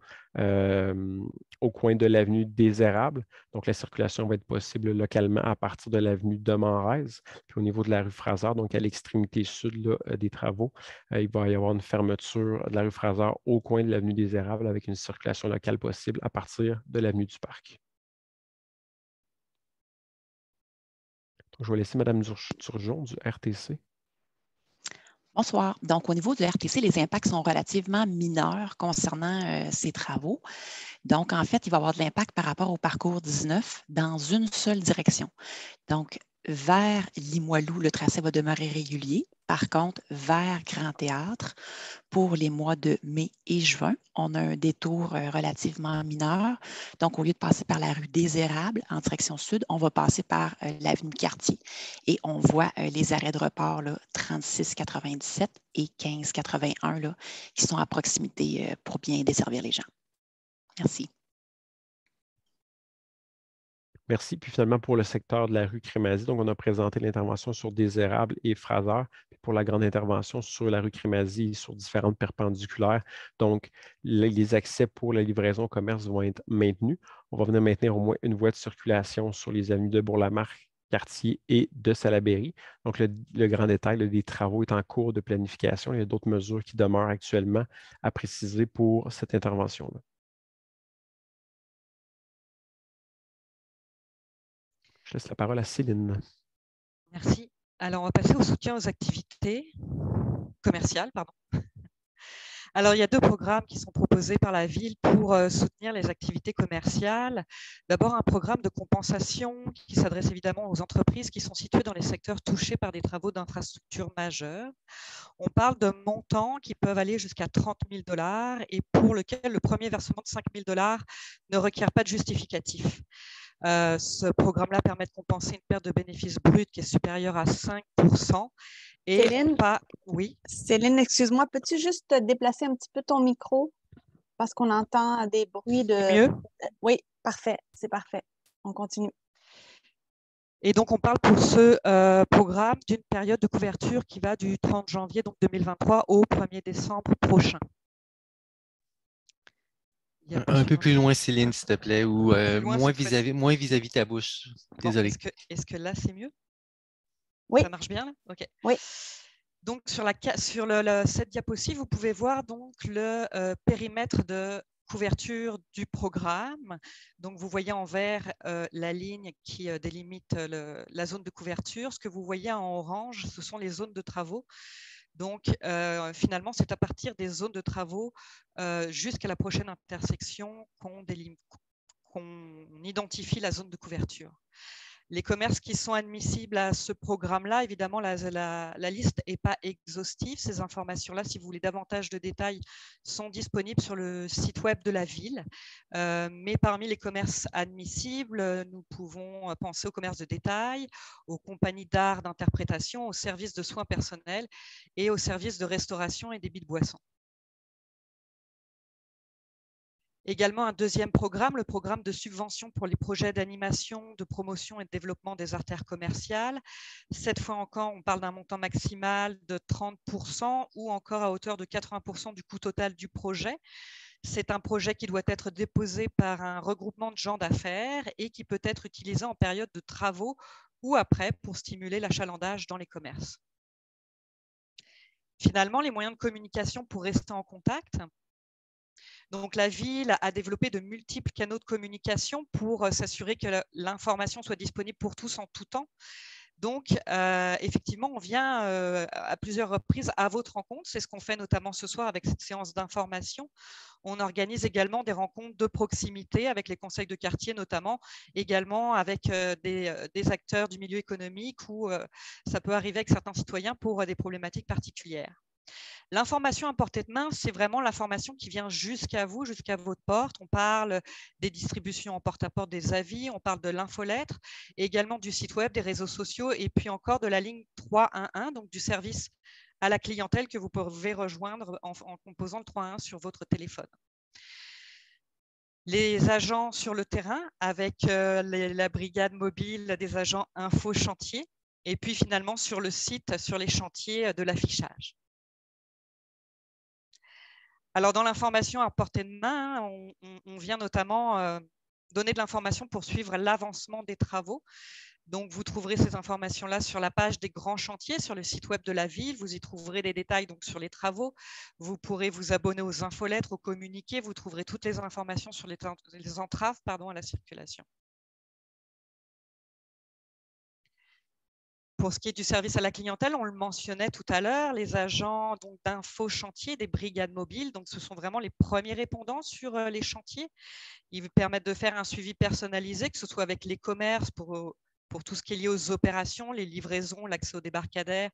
au coin de l'avenue des Érables. Donc, la circulation va être possible localement à partir de l'avenue de Monrez. Puis au niveau de la rue Fraser, donc à l'extrémité sud là, des travaux, il va y avoir une fermeture de la rue Fraser au coin de l'avenue des Érables avec une circulation locale possible à partir de l'avenue du Parc. Donc, je vais laisser Mme Turgeon du RTC. Bonsoir. Donc, au niveau de l'RTC, les impacts sont relativement mineurs concernant ces travaux. Donc, en fait, il va y avoir de l'impact par rapport au parcours 19 dans une seule direction. Donc, vers Limoilou, le tracé va demeurer régulier. Par contre, vers Grand Théâtre, pour les mois de mai et juin, on a un détour relativement mineur. Donc, au lieu de passer par la rue des Érables en direction sud, on va passer par l'avenue Cartier et on voit les arrêts de report là, 36,97 et 15,81 là, qui sont à proximité pour bien desservir les gens. Merci. Merci. Puis finalement, pour le secteur de la rue Crémazie, donc on a présenté l'intervention sur des Érables et Fraser. Puis pour la grande intervention sur la rue Crémazie, sur différentes perpendiculaires. Donc, les accès pour la livraison au commerce vont être maintenus. On va venir maintenir au moins une voie de circulation sur les avenues de Bourg-Lamarque, Cartier et de Salaberry. Donc, le grand détail là, des travaux est en cours de planification. Il y a d'autres mesures qui demeurent actuellement à préciser pour cette intervention-là. Je laisse la parole à Céline. Merci. Alors, on va passer au soutien aux activités commerciales. Alors, il y a deux programmes qui sont proposés par la ville pour soutenir les activités commerciales. D'abord, un programme de compensation qui s'adresse évidemment aux entreprises qui sont situées dans les secteurs touchés par des travaux d'infrastructure majeurs. On parle de montants qui peuvent aller jusqu'à 30 000 $ et pour lequel le premier versement de 5 000 $ ne requiert pas de justificatif. Ce programme-là permet de compenser une perte de bénéfices bruts qui est supérieure à 5%. Et Céline, oui. Céline, excuse-moi, peux-tu juste te déplacer un petit peu ton micro parce qu'on entend des bruits de... Mieux? Oui, parfait, c'est parfait. On continue. Et donc, on parle pour ce programme d'une période de couverture qui va du 30 janvier donc 2023 au 1er décembre prochain. Il y a pas Un sur peu votre- plus loin, Céline, s'il te plaît, ou Plus loin, moins cette fois-ci. vis-à-vis ta bouche. Bon, Désolé. est-ce que là, c'est mieux? Oui. Ça marche bien, là? OK. Oui. Donc, sur cette diapositive, vous pouvez voir donc le périmètre de couverture du programme. Donc, vous voyez en vert la ligne qui délimite la zone de couverture. Ce que vous voyez en orange, ce sont les zones de travaux. Donc, finalement, c'est à partir des zones de travaux jusqu'à la prochaine intersection qu'on identifie la zone de couverture. Les commerces qui sont admissibles à ce programme-là, évidemment, la liste n'est pas exhaustive. Ces informations-là, si vous voulez davantage de détails, sont disponibles sur le site web de la ville. Mais parmi les commerces admissibles, nous pouvons penser aux commerces de détail, aux compagnies d'art, d'interprétation, aux services de soins personnels et aux services de restauration et débit de boissons. Également un deuxième programme, le programme de subvention pour les projets d'animation, de promotion et de développement des artères commerciales. Cette fois encore, on parle d'un montant maximal de 30% ou encore à hauteur de 80% du coût total du projet. C'est un projet qui doit être déposé par un regroupement de gens d'affaires et qui peut être utilisé en période de travaux ou après pour stimuler l'achalandage dans les commerces. Finalement, les moyens de communication pour rester en contact. Donc, la ville a développé de multiples canaux de communication pour s'assurer que l'information soit disponible pour tous en tout temps. Donc, effectivement, on vient à plusieurs reprises à votre rencontre. C'est ce qu'on fait notamment ce soir avec cette séance d'information. On organise également des rencontres de proximité avec les conseils de quartier, notamment, également avec des acteurs du milieu économique où ça peut arriver avec certains citoyens pour des problématiques particulières. L'information à portée de main, c'est vraiment l'information qui vient jusqu'à vous, jusqu'à votre porte. On parle des distributions en porte-à-porte, des avis, on parle de l'infolettre, et également du site web, des réseaux sociaux, et puis encore de la ligne 311, donc du service à la clientèle que vous pouvez rejoindre en composant le 311 sur votre téléphone. Les agents sur le terrain avec la brigade mobile des agents info chantier, et puis finalement sur le site, sur les chantiers de l'affichage. Alors, dans l'information à portée de main, on vient notamment donner de l'information pour suivre l'avancement des travaux. Donc, vous trouverez ces informations-là sur la page des grands chantiers, sur le site web de la ville. Vous y trouverez des détails donc, sur les travaux. Vous pourrez vous abonner aux infolettres, aux communiqués. Vous trouverez toutes les informations sur les entraves à la circulation. Pour ce qui est du service à la clientèle, on le mentionnait tout à l'heure, les agents d'info chantier, des brigades mobiles, donc ce sont vraiment les premiers répondants sur les chantiers. Ils vous permettent de faire un suivi personnalisé, que ce soit avec les commerces pour tout ce qui est lié aux opérations, les livraisons, l'accès aux débarcadères,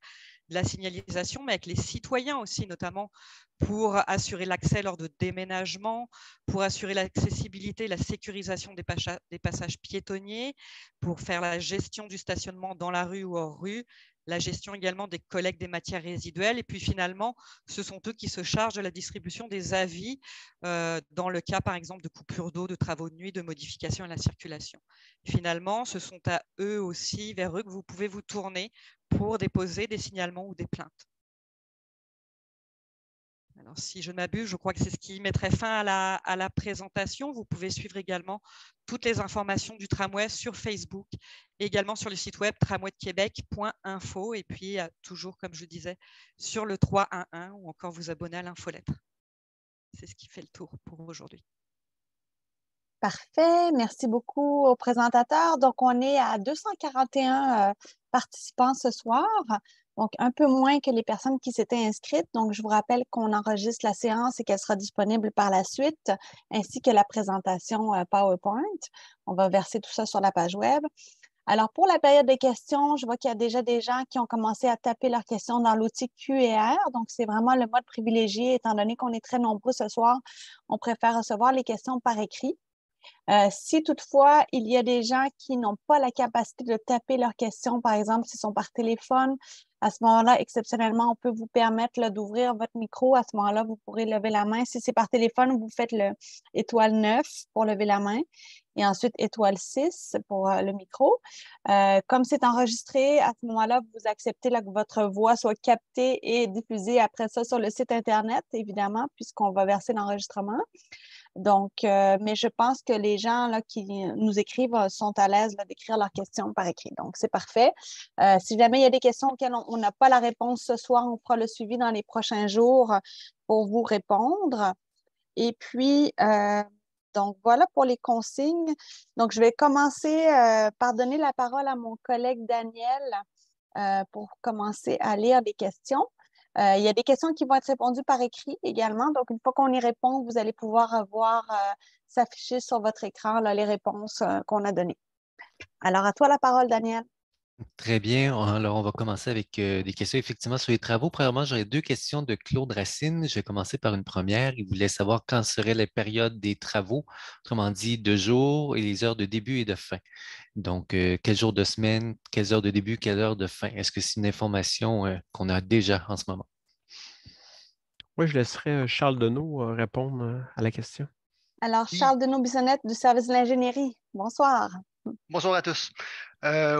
la signalisation, mais avec les citoyens aussi, notamment pour assurer l'accès lors de déménagements, pour assurer l'accessibilité et la sécurisation des passages piétonniers, pour faire la gestion du stationnement dans la rue ou hors rue, la gestion également des collectes des matières résiduelles. Et puis finalement, ce sont eux qui se chargent de la distribution des avis dans le cas, par exemple, de coupures d'eau, de travaux de nuit, de modifications à la circulation. Finalement, ce sont à eux aussi, vers eux, que vous pouvez vous tourner pour déposer des signalements ou des plaintes. Alors, si je ne m'abuse, je crois que c'est ce qui mettrait fin à la présentation. Vous pouvez suivre également toutes les informations du tramway sur Facebook, et également sur le site web tramwaydequebec.info, et puis toujours, comme je disais, sur le 311 ou encore vous abonner à l'infolettre. C'est ce qui fait le tour pour aujourd'hui. Parfait. Merci beaucoup au présentateur. Donc, on est à 241 participants ce soir, donc un peu moins que les personnes qui s'étaient inscrites. Donc, je vous rappelle qu'on enregistre la séance et qu'elle sera disponible par la suite, ainsi que la présentation PowerPoint. On va verser tout ça sur la page web. Alors, pour la période des questions, je vois qu'il y a déjà des gens qui ont commencé à taper leurs questions dans l'outil Q&R. Donc, c'est vraiment le mode privilégié, étant donné qu'on est très nombreux ce soir. On préfère recevoir les questions par écrit. Si toutefois, il y a des gens qui n'ont pas la capacité de taper leurs questions, par exemple, s'ils sont par téléphone, à ce moment-là, exceptionnellement, on peut vous permettre d'ouvrir votre micro. À ce moment-là, vous pourrez lever la main. Si c'est par téléphone, vous faites le étoile 9 pour lever la main et ensuite étoile 6 pour le micro. Comme c'est enregistré, à ce moment-là, vous acceptez que votre voix soit captée et diffusée après ça sur le site Internet, évidemment, puisqu'on va verser l'enregistrement. Donc, mais je pense que les gens là, qui nous écrivent sont à l'aise d'écrire leurs questions par écrit. Donc, c'est parfait. Si jamais il y a des questions auxquelles on n'a pas la réponse ce soir, on fera le suivi dans les prochains jours pour vous répondre. Et puis, donc voilà pour les consignes. Donc, je vais commencer par donner la parole à mon collègue Daniel pour commencer à lire les questions. Il y a des questions qui vont être répondues par écrit également. Donc, une fois qu'on y répond, vous allez pouvoir voir s'afficher sur votre écran là, les réponses qu'on a données. Alors, à toi la parole, Daniel. Très bien. Alors, on va commencer avec des questions effectivement sur les travaux. Premièrement, j'aurais deux questions de Claude Racine. Je vais commencer par une première. Il voulait savoir quand seraient les périodes des travaux, autrement dit, de jour et les heures de début et de fin. Donc, quel jour de semaine, quelles heures de début, quelles heures de fin? Est-ce que c'est une information qu'on a déjà en ce moment? Oui, je laisserai Charles Deneau répondre à la question. Alors, Oui. Charles Deneau-Bissonnette du service de l'ingénierie. Bonsoir. Bonsoir à tous.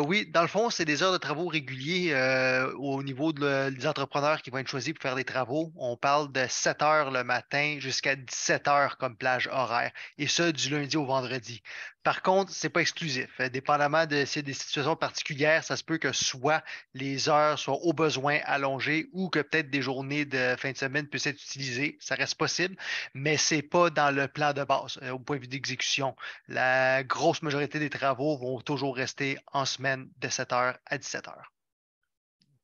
Oui, dans le fond, c'est des heures de travaux réguliers au niveau des entrepreneurs qui vont être choisis pour faire des travaux. On parle de 7 heures le matin jusqu'à 17 heures comme plage horaire, et ce, du lundi au vendredi. Par contre, ce n'est pas exclusif. Dépendamment de s'il y a des situations particulières, ça se peut que soit les heures soient au besoin allongées ou que peut-être des journées de fin de semaine puissent être utilisées. Ça reste possible, mais ce n'est pas dans le plan de base au point de vue d'exécution. La grosse majorité des travaux vont toujours rester en semaine de 7 heures à 17 heures.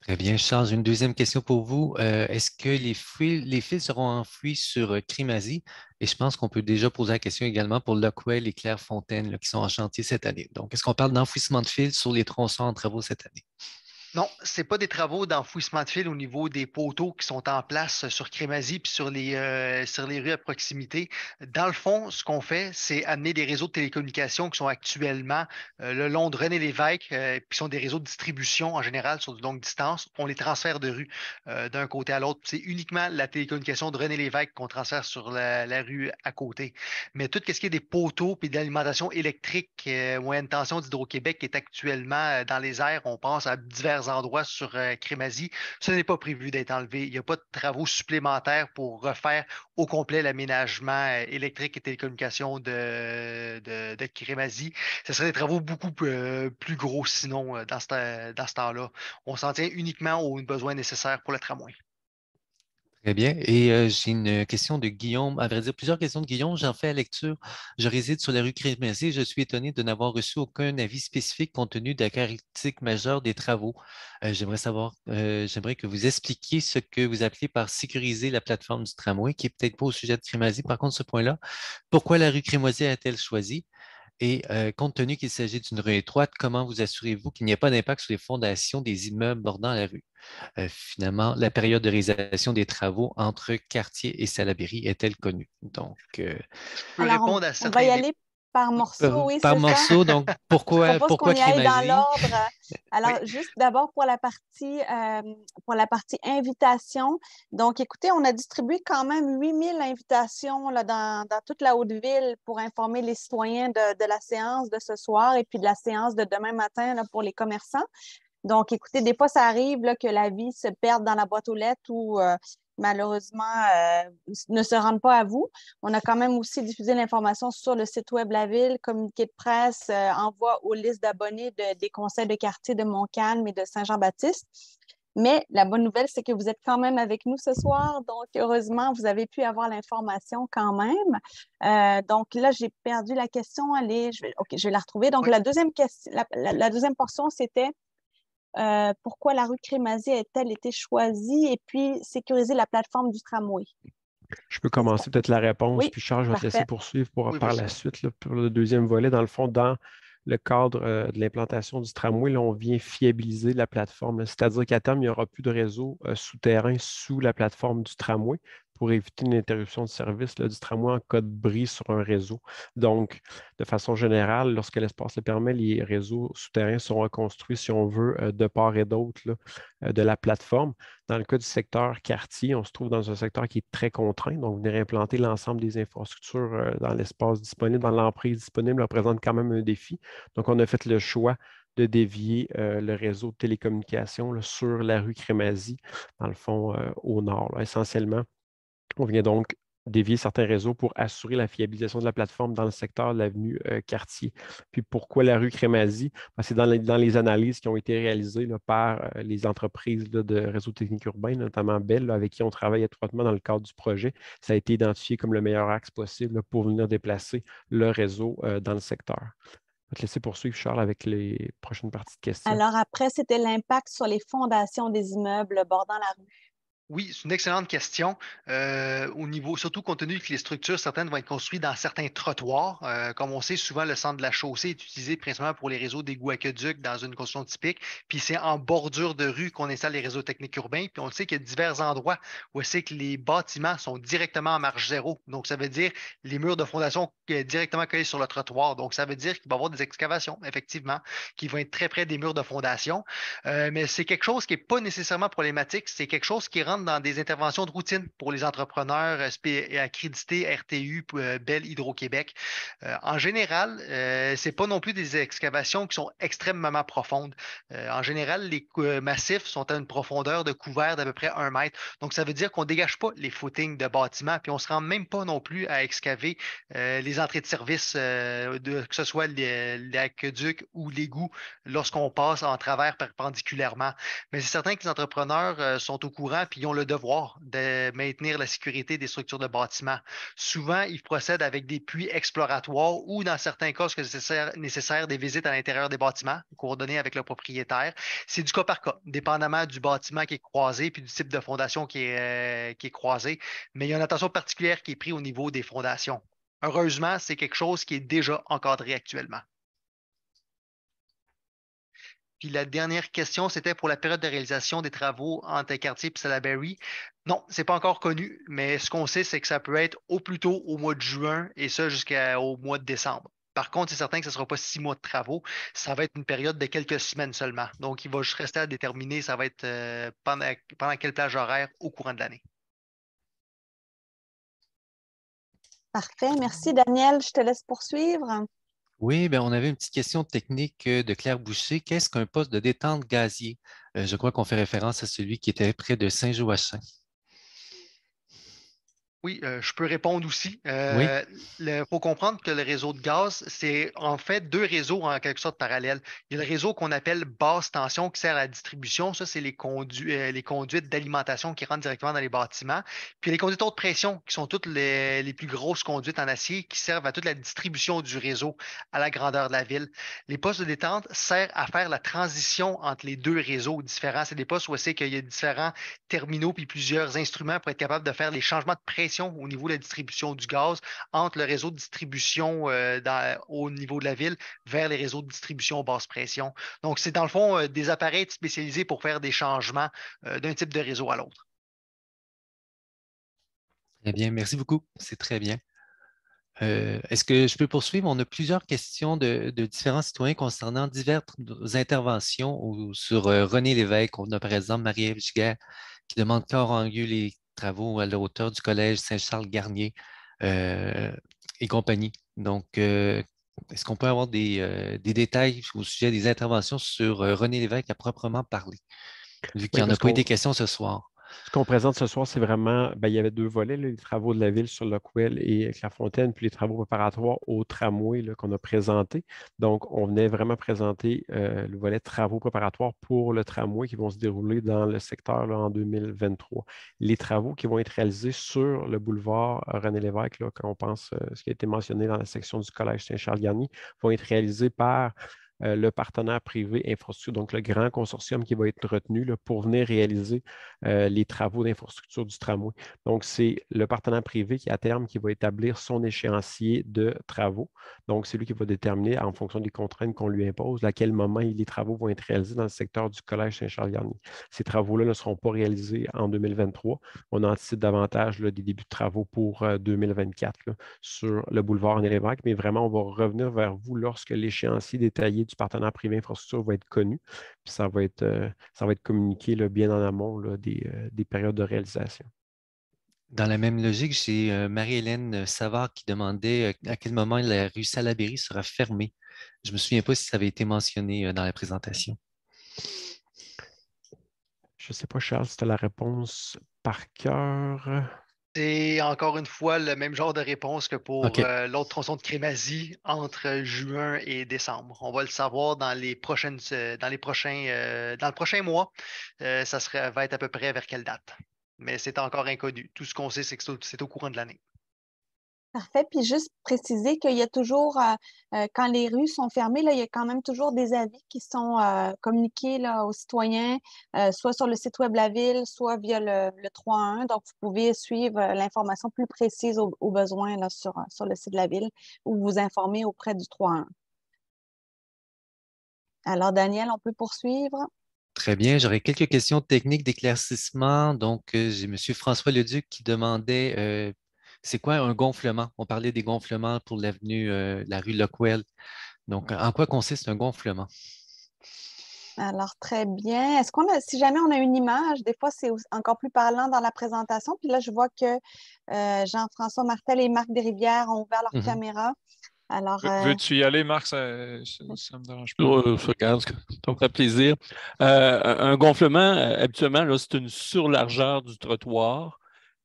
Très bien, Charles. J'ai une deuxième question pour vous. Est-ce que les fils seront enfouis sur Crémazie? Et je pense qu'on peut déjà poser la question également pour Lockwell et Clairefontaine là, qui sont en chantier cette année. Donc, est-ce qu'on parle d'enfouissement de fils sur les tronçons en travaux cette année? Non, ce n'est pas des travaux d'enfouissement de fil au niveau des poteaux qui sont en place sur Crémazie puis sur les rues à proximité. Dans le fond, ce qu'on fait, c'est amener des réseaux de télécommunications qui sont actuellement le long de René Lévesque, puis sont des réseaux de distribution en général sur de longue distance. On les transfère de rue d'un côté à l'autre. C'est uniquement la télécommunication de René Lévesque qu'on transfère sur la rue à côté. Mais tout ce qui est des poteaux puis d'alimentation électrique moyenne tension d'Hydro-Québec qui est actuellement dans les airs, on pense à divers endroits sur Crémazie, ce n'est pas prévu d'être enlevé. Il n'y a pas de travaux supplémentaires pour refaire au complet l'aménagement électrique et télécommunications de Crémazie. Ce serait des travaux beaucoup plus gros sinon dans ce temps-là. On s'en tient uniquement aux besoins nécessaires pour le tramway. Très bien. Et j'ai une question de Guillaume, à vrai dire, plusieurs questions de Guillaume. J'en fais la lecture. Je réside sur la rue Crémazie. Je suis étonné de n'avoir reçu aucun avis spécifique compte tenu de la caractéristique majeure des travaux. J'aimerais que vous expliquiez ce que vous appelez par sécuriser la plateforme du tramway, qui est peut-être pas au sujet de Crémazie. Par contre, ce point-là, pourquoi la rue Crémazie a-t-elle choisi? Et compte tenu qu'il s'agit d'une rue étroite, comment vous assurez-vous qu'il n'y a pas d'impact sur les fondations des immeubles bordant la rue? Finalement, la période de réalisation des travaux entre Cartier et Salaberry est-elle connue? Donc, Je peux Alors, répondre à on va y certains aller par morceaux, oui, par c'est ça. morceau, donc Je propose qu'on pourquoi y aille dans Crémazie? l'ordre. Alors, Oui. juste d'abord pour la partie invitation. Donc, écoutez, on a distribué quand même 8000 invitations là, dans toute la Haute-Ville pour informer les citoyens de la séance de ce soir et puis de la séance de demain matin là, pour les commerçants. Donc, écoutez, des fois, ça arrive là, que la vie se perde dans la boîte aux lettres ou malheureusement ne se rende pas à vous. On a quand même aussi diffusé l'information sur le site web La Ville, communiqué de presse, envoi aux listes d'abonnés des conseils de quartier de Montcalm et de Saint-Jean-Baptiste. Mais la bonne nouvelle, c'est que vous êtes quand même avec nous ce soir. Donc, heureusement, vous avez pu avoir l'information quand même. Donc, là, j'ai perdu la question. Allez, je vais la retrouver. Donc, Oui. la deuxième question, la deuxième portion, c'était pourquoi la rue Crémazie a-t-elle été choisie et puis sécuriser la plateforme du tramway? Je peux commencer peut-être la réponse, Oui, puis Charles, je vais te laisser parfait. poursuivre Oui, par vas-y. la suite là, pour le deuxième volet. Dans le fond, dans le cadre de l'implantation du tramway, là, on vient fiabiliser la plateforme. C'est-à-dire qu'à terme, il n'y aura plus de réseau souterrain sous la plateforme du tramway pour éviter une interruption de service là, du tramway en cas de bris sur un réseau. Donc, de façon générale, lorsque l'espace le permet, les réseaux souterrains sont reconstruits, si on veut, de part et d'autre de la plateforme. Dans le cas du secteur quartier, on se trouve dans un secteur qui est très contraint. Donc, venir implanter l'ensemble des infrastructures dans l'espace disponible, dans l'emprise disponible, représente quand même un défi. Donc, on a fait le choix de dévier le réseau de télécommunications là, sur la rue Crémazie, dans le fond, au nord, là, essentiellement. On vient donc dévier certains réseaux pour assurer la fiabilisation de la plateforme dans le secteur de l'avenue Cartier. Puis pourquoi la rue Crémazie? C'est dans les analyses qui ont été réalisées là, par les entreprises là, de réseau technique urbain, notamment Bell, là, avec qui on travaille étroitement dans le cadre du projet. Ça a été identifié comme le meilleur axe possible là, pour venir déplacer le réseau dans le secteur. Je vais te laisser poursuivre, Charles, avec les prochaines parties de questions. Alors après, c'était l'impact sur les fondations des immeubles bordant la rue. Oui, c'est une excellente question. Au niveau, surtout compte tenu que les structures, certaines vont être construites dans certains trottoirs. Comme on sait, souvent, le centre de la chaussée est utilisé principalement pour les réseaux d'égouts aqueducs dans une construction typique. Puis c'est en bordure de rue qu'on installe les réseaux techniques urbains. Puis on le sait qu'il y a divers endroits où c'est que les bâtiments sont directement en marge zéro. Donc, ça veut dire les murs de fondation directement collés sur le trottoir. Donc, ça veut dire qu'il va y avoir des excavations, effectivement, qui vont être très près des murs de fondation. Mais c'est quelque chose qui n'est pas nécessairement problématique. C'est quelque chose qui rentre dans des interventions de routine pour les entrepreneurs accrédités RTU, Bell, Hydro-Québec. En général, ce n'est pas non plus des excavations qui sont extrêmement profondes. En général, les massifs sont à une profondeur de couvert d'à peu près 1 mètre. Donc, ça veut dire qu'on ne dégage pas les footings de bâtiments, puis on ne se rend même pas non plus à excaver les entrées de service, que ce soit l'aqueduc ou l'égout, lorsqu'on passe en travers perpendiculairement. Mais c'est certain que les entrepreneurs sont au courant puis ils ont le devoir de maintenir la sécurité des structures de bâtiments. Souvent, ils procèdent avec des puits exploratoires ou, dans certains cas, ce que c'est nécessaire, des visites à l'intérieur des bâtiments, coordonnées avec le propriétaire. C'est du cas par cas, dépendamment du bâtiment qui est croisé puis du type de fondation qui est croisé. Mais il y a une attention particulière qui est prise au niveau des fondations. Heureusement, c'est quelque chose qui est déjà encadré actuellement. Puis la dernière question, c'était pour la période de réalisation des travaux entre Cartier et Salaberry. Non, ce n'est pas encore connu, mais ce qu'on sait, c'est que ça peut être au plus tôt au mois de juin et ça jusqu'au mois de décembre. Par contre, c'est certain que ce ne sera pas 6 mois de travaux, ça va être une période de quelques semaines seulement. Donc, il va juste rester à déterminer, ça va être pendant quelle plage horaire au courant de l'année. Parfait. Merci, Daniel. Je te laisse poursuivre. Oui, bien, on avait une petite question technique de Claire Boucher. Qu'est-ce qu'un poste de détente gazier? Je crois qu'on fait référence à celui qui était près de Saint-Joachim. Oui, je peux répondre aussi. Oui. Il faut comprendre que le réseau de gaz, c'est en fait 2 réseaux en quelque sorte parallèles. Il y a le réseau qu'on appelle basse tension qui sert à la distribution. Ça, c'est les conduites d'alimentation qui rentrent directement dans les bâtiments. Puis les conduites haute pression, qui sont toutes les plus grosses conduites en acier qui servent à toute la distribution du réseau à la grandeur de la ville. Les postes de détente servent à faire la transition entre les 2 réseaux différents. C'est des postes où c'est qu'il y a différents terminaux puis plusieurs instruments pour être capable de faire les changements de pression au niveau de la distribution du gaz entre le réseau de distribution au niveau de la ville vers les réseaux de distribution basse pression. Donc, c'est dans le fond des appareils spécialisés pour faire des changements d'un type de réseau à l'autre. Très bien, merci beaucoup. C'est très bien. Est-ce que je peux poursuivre? On a plusieurs questions de différents citoyens concernant diverses interventions sur René Lévesque. On a par exemple Marie-Ève Giguère qui demande quand auront lieu les travaux à la hauteur du collège Saint-Charles-Garnier et compagnie. Donc, est-ce qu'on peut avoir des détails au sujet des interventions sur René Lévesque à proprement parler, vu qu'il n'y en a pas eu des questions ce soir? Ce qu'on présente ce soir, c'est vraiment, il y avait 2 volets, là, les travaux de la ville sur Lockwell et Clairefontaine, puis les travaux préparatoires au tramway qu'on a présentés. Donc, on venait vraiment présenter le volet travaux préparatoires pour le tramway qui vont se dérouler dans le secteur là, en 2023. Les travaux qui vont être réalisés sur le boulevard René Lévesque, là, quand on pense ce qui a été mentionné dans la section du Collège Saint-Charles-Garnier, vont être réalisés par le partenaire privé infrastructure, donc le grand consortium qui va être retenu là, pour venir réaliser les travaux d'infrastructure du tramway. Donc, c'est le partenaire privé qui, à terme, qui va établir son échéancier de travaux. Donc, c'est lui qui va déterminer, en fonction des contraintes qu'on lui impose, à quel moment les travaux vont être réalisés dans le secteur du Collège Saint-Charles-Garnier. Ces travaux-là ne seront pas réalisés en 2023. On anticipe davantage là, des débuts de travaux pour 2024 là, sur le boulevard René Lévesque, mais vraiment, on va revenir vers vous lorsque l'échéancier détaillé du partenaire privé infrastructure va être connu. Puis ça va être communiqué là, bien en amont là, des périodes de réalisation. Dans la même logique, j'ai Marie-Hélène Savard qui demandait à quel moment la rue Salaberry sera fermée. Je ne me souviens pas si ça avait été mentionné dans la présentation. Je ne sais pas, Charles, si tu as la réponse par cœur. C'est encore une fois le même genre de réponse que pour OK. l'autre tronçon de Crémazie entre juin et décembre. On va le savoir dans les prochains, dans le prochain mois. Va être à peu près vers quelle date. Mais c'est encore inconnu. Tout ce qu'on sait, c'est que c'est au courant de l'année. Parfait. Puis juste préciser qu'il y a toujours, quand les rues sont fermées, là, il y a quand même toujours des avis qui sont communiqués là, aux citoyens, soit sur le site web de la ville, soit via le 311. Donc, vous pouvez suivre l'information plus précise au besoin là, sur le site de la ville ou vous informer auprès du 311. Alors, Daniel, on peut poursuivre. Très bien. J'aurais quelques questions techniques d'éclaircissement. Donc, j'ai M. François Leduc qui demandait c'est quoi un gonflement? On parlait des gonflements pour l'avenue, la rue Lockwell. Donc, en quoi consiste un gonflement? Alors, très bien. Si jamais on a une image, des fois, c'est encore plus parlant dans la présentation. Puis là, je vois que Jean-François Martel et Marc Desrivières ont ouvert leur caméra. Alors, Veux-tu y aller, Marc? Ça me dérange pas. Je regarde, ça me fait plaisir. Un gonflement, habituellement, là, c'est une surlargeur du trottoir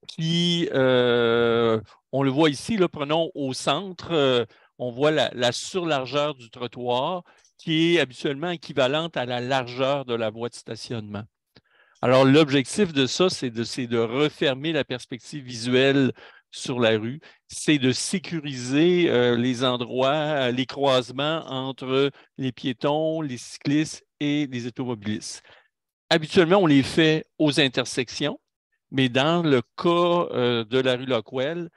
qui, on le voit ici, là, prenons au centre, on voit la surlargeur du trottoir qui est habituellement équivalente à la largeur de la voie de stationnement. Alors, l'objectif de ça, c'est de refermer la perspective visuelle sur la rue, c'est de sécuriser les endroits, les croisements entre les piétons, les cyclistes et les automobilistes. Habituellement, on les fait aux intersections, mais dans le cas de la rue Lockwell,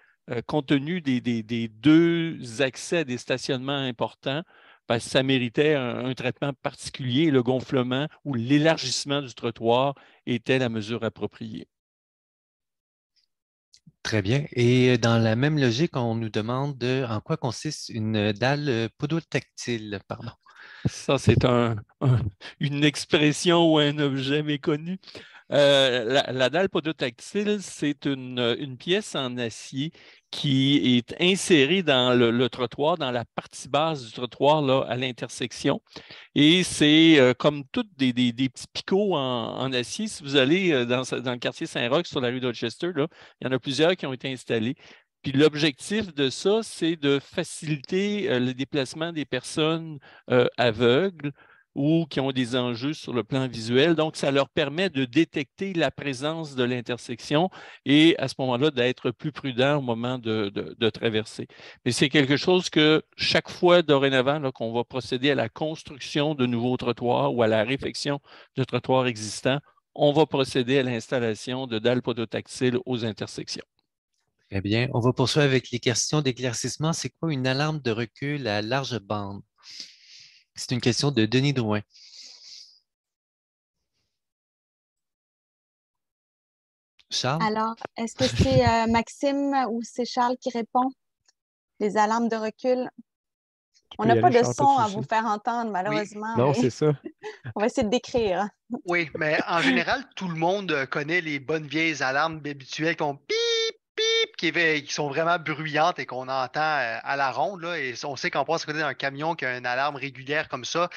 compte tenu des deux accès à des stationnements importants, ben, ça méritait un traitement particulier. Le gonflement ou l'élargissement du trottoir était la mesure appropriée. Très bien. Et dans la même logique, on nous demande en quoi consiste une dalle podotactile. Pardon. Ça, c'est une expression ou un objet méconnu. La dalle podotactile, c'est une pièce en acier qui est insérée dans le trottoir, dans la partie basse du trottoir, là, à l'intersection. Et c'est comme tous des petits picots en acier. Si vous allez dans le quartier Saint-Roch, sur la rue Dorchester, là, il y en a plusieurs qui ont été installés. Puis l'objectif de ça, c'est de faciliter le déplacement des personnes aveugles ou qui ont des enjeux sur le plan visuel. Donc, ça leur permet de détecter la présence de l'intersection et à ce moment-là, d'être plus prudent au moment de traverser. Mais c'est quelque chose que chaque fois dorénavant là, qu'on va procéder à la construction de nouveaux trottoirs ou à la réfection de trottoirs existants, on va procéder à l'installation de dalles podotactiles aux intersections. Très bien. On va poursuivre avec les questions d'éclaircissement. C'est quoi une alarme de recul à large bande? C'est une question de Denis Drouin. Charles? alors, est-ce que c'est Maxime ou c'est Charles qui répond? Les alarmes de recul. On n'a pas de son à vous faire entendre, malheureusement. Non, mais c'est ça. on va essayer de décrire. Oui, mais en général, tout le monde connaît les bonnes vieilles alarmes habituelles qui ont pip, pip, qui sont vraiment bruyantes et qu'on entend à la ronde. Là, et on sait qu'on passe à côté d'un camion qui a une alarme régulière comme ça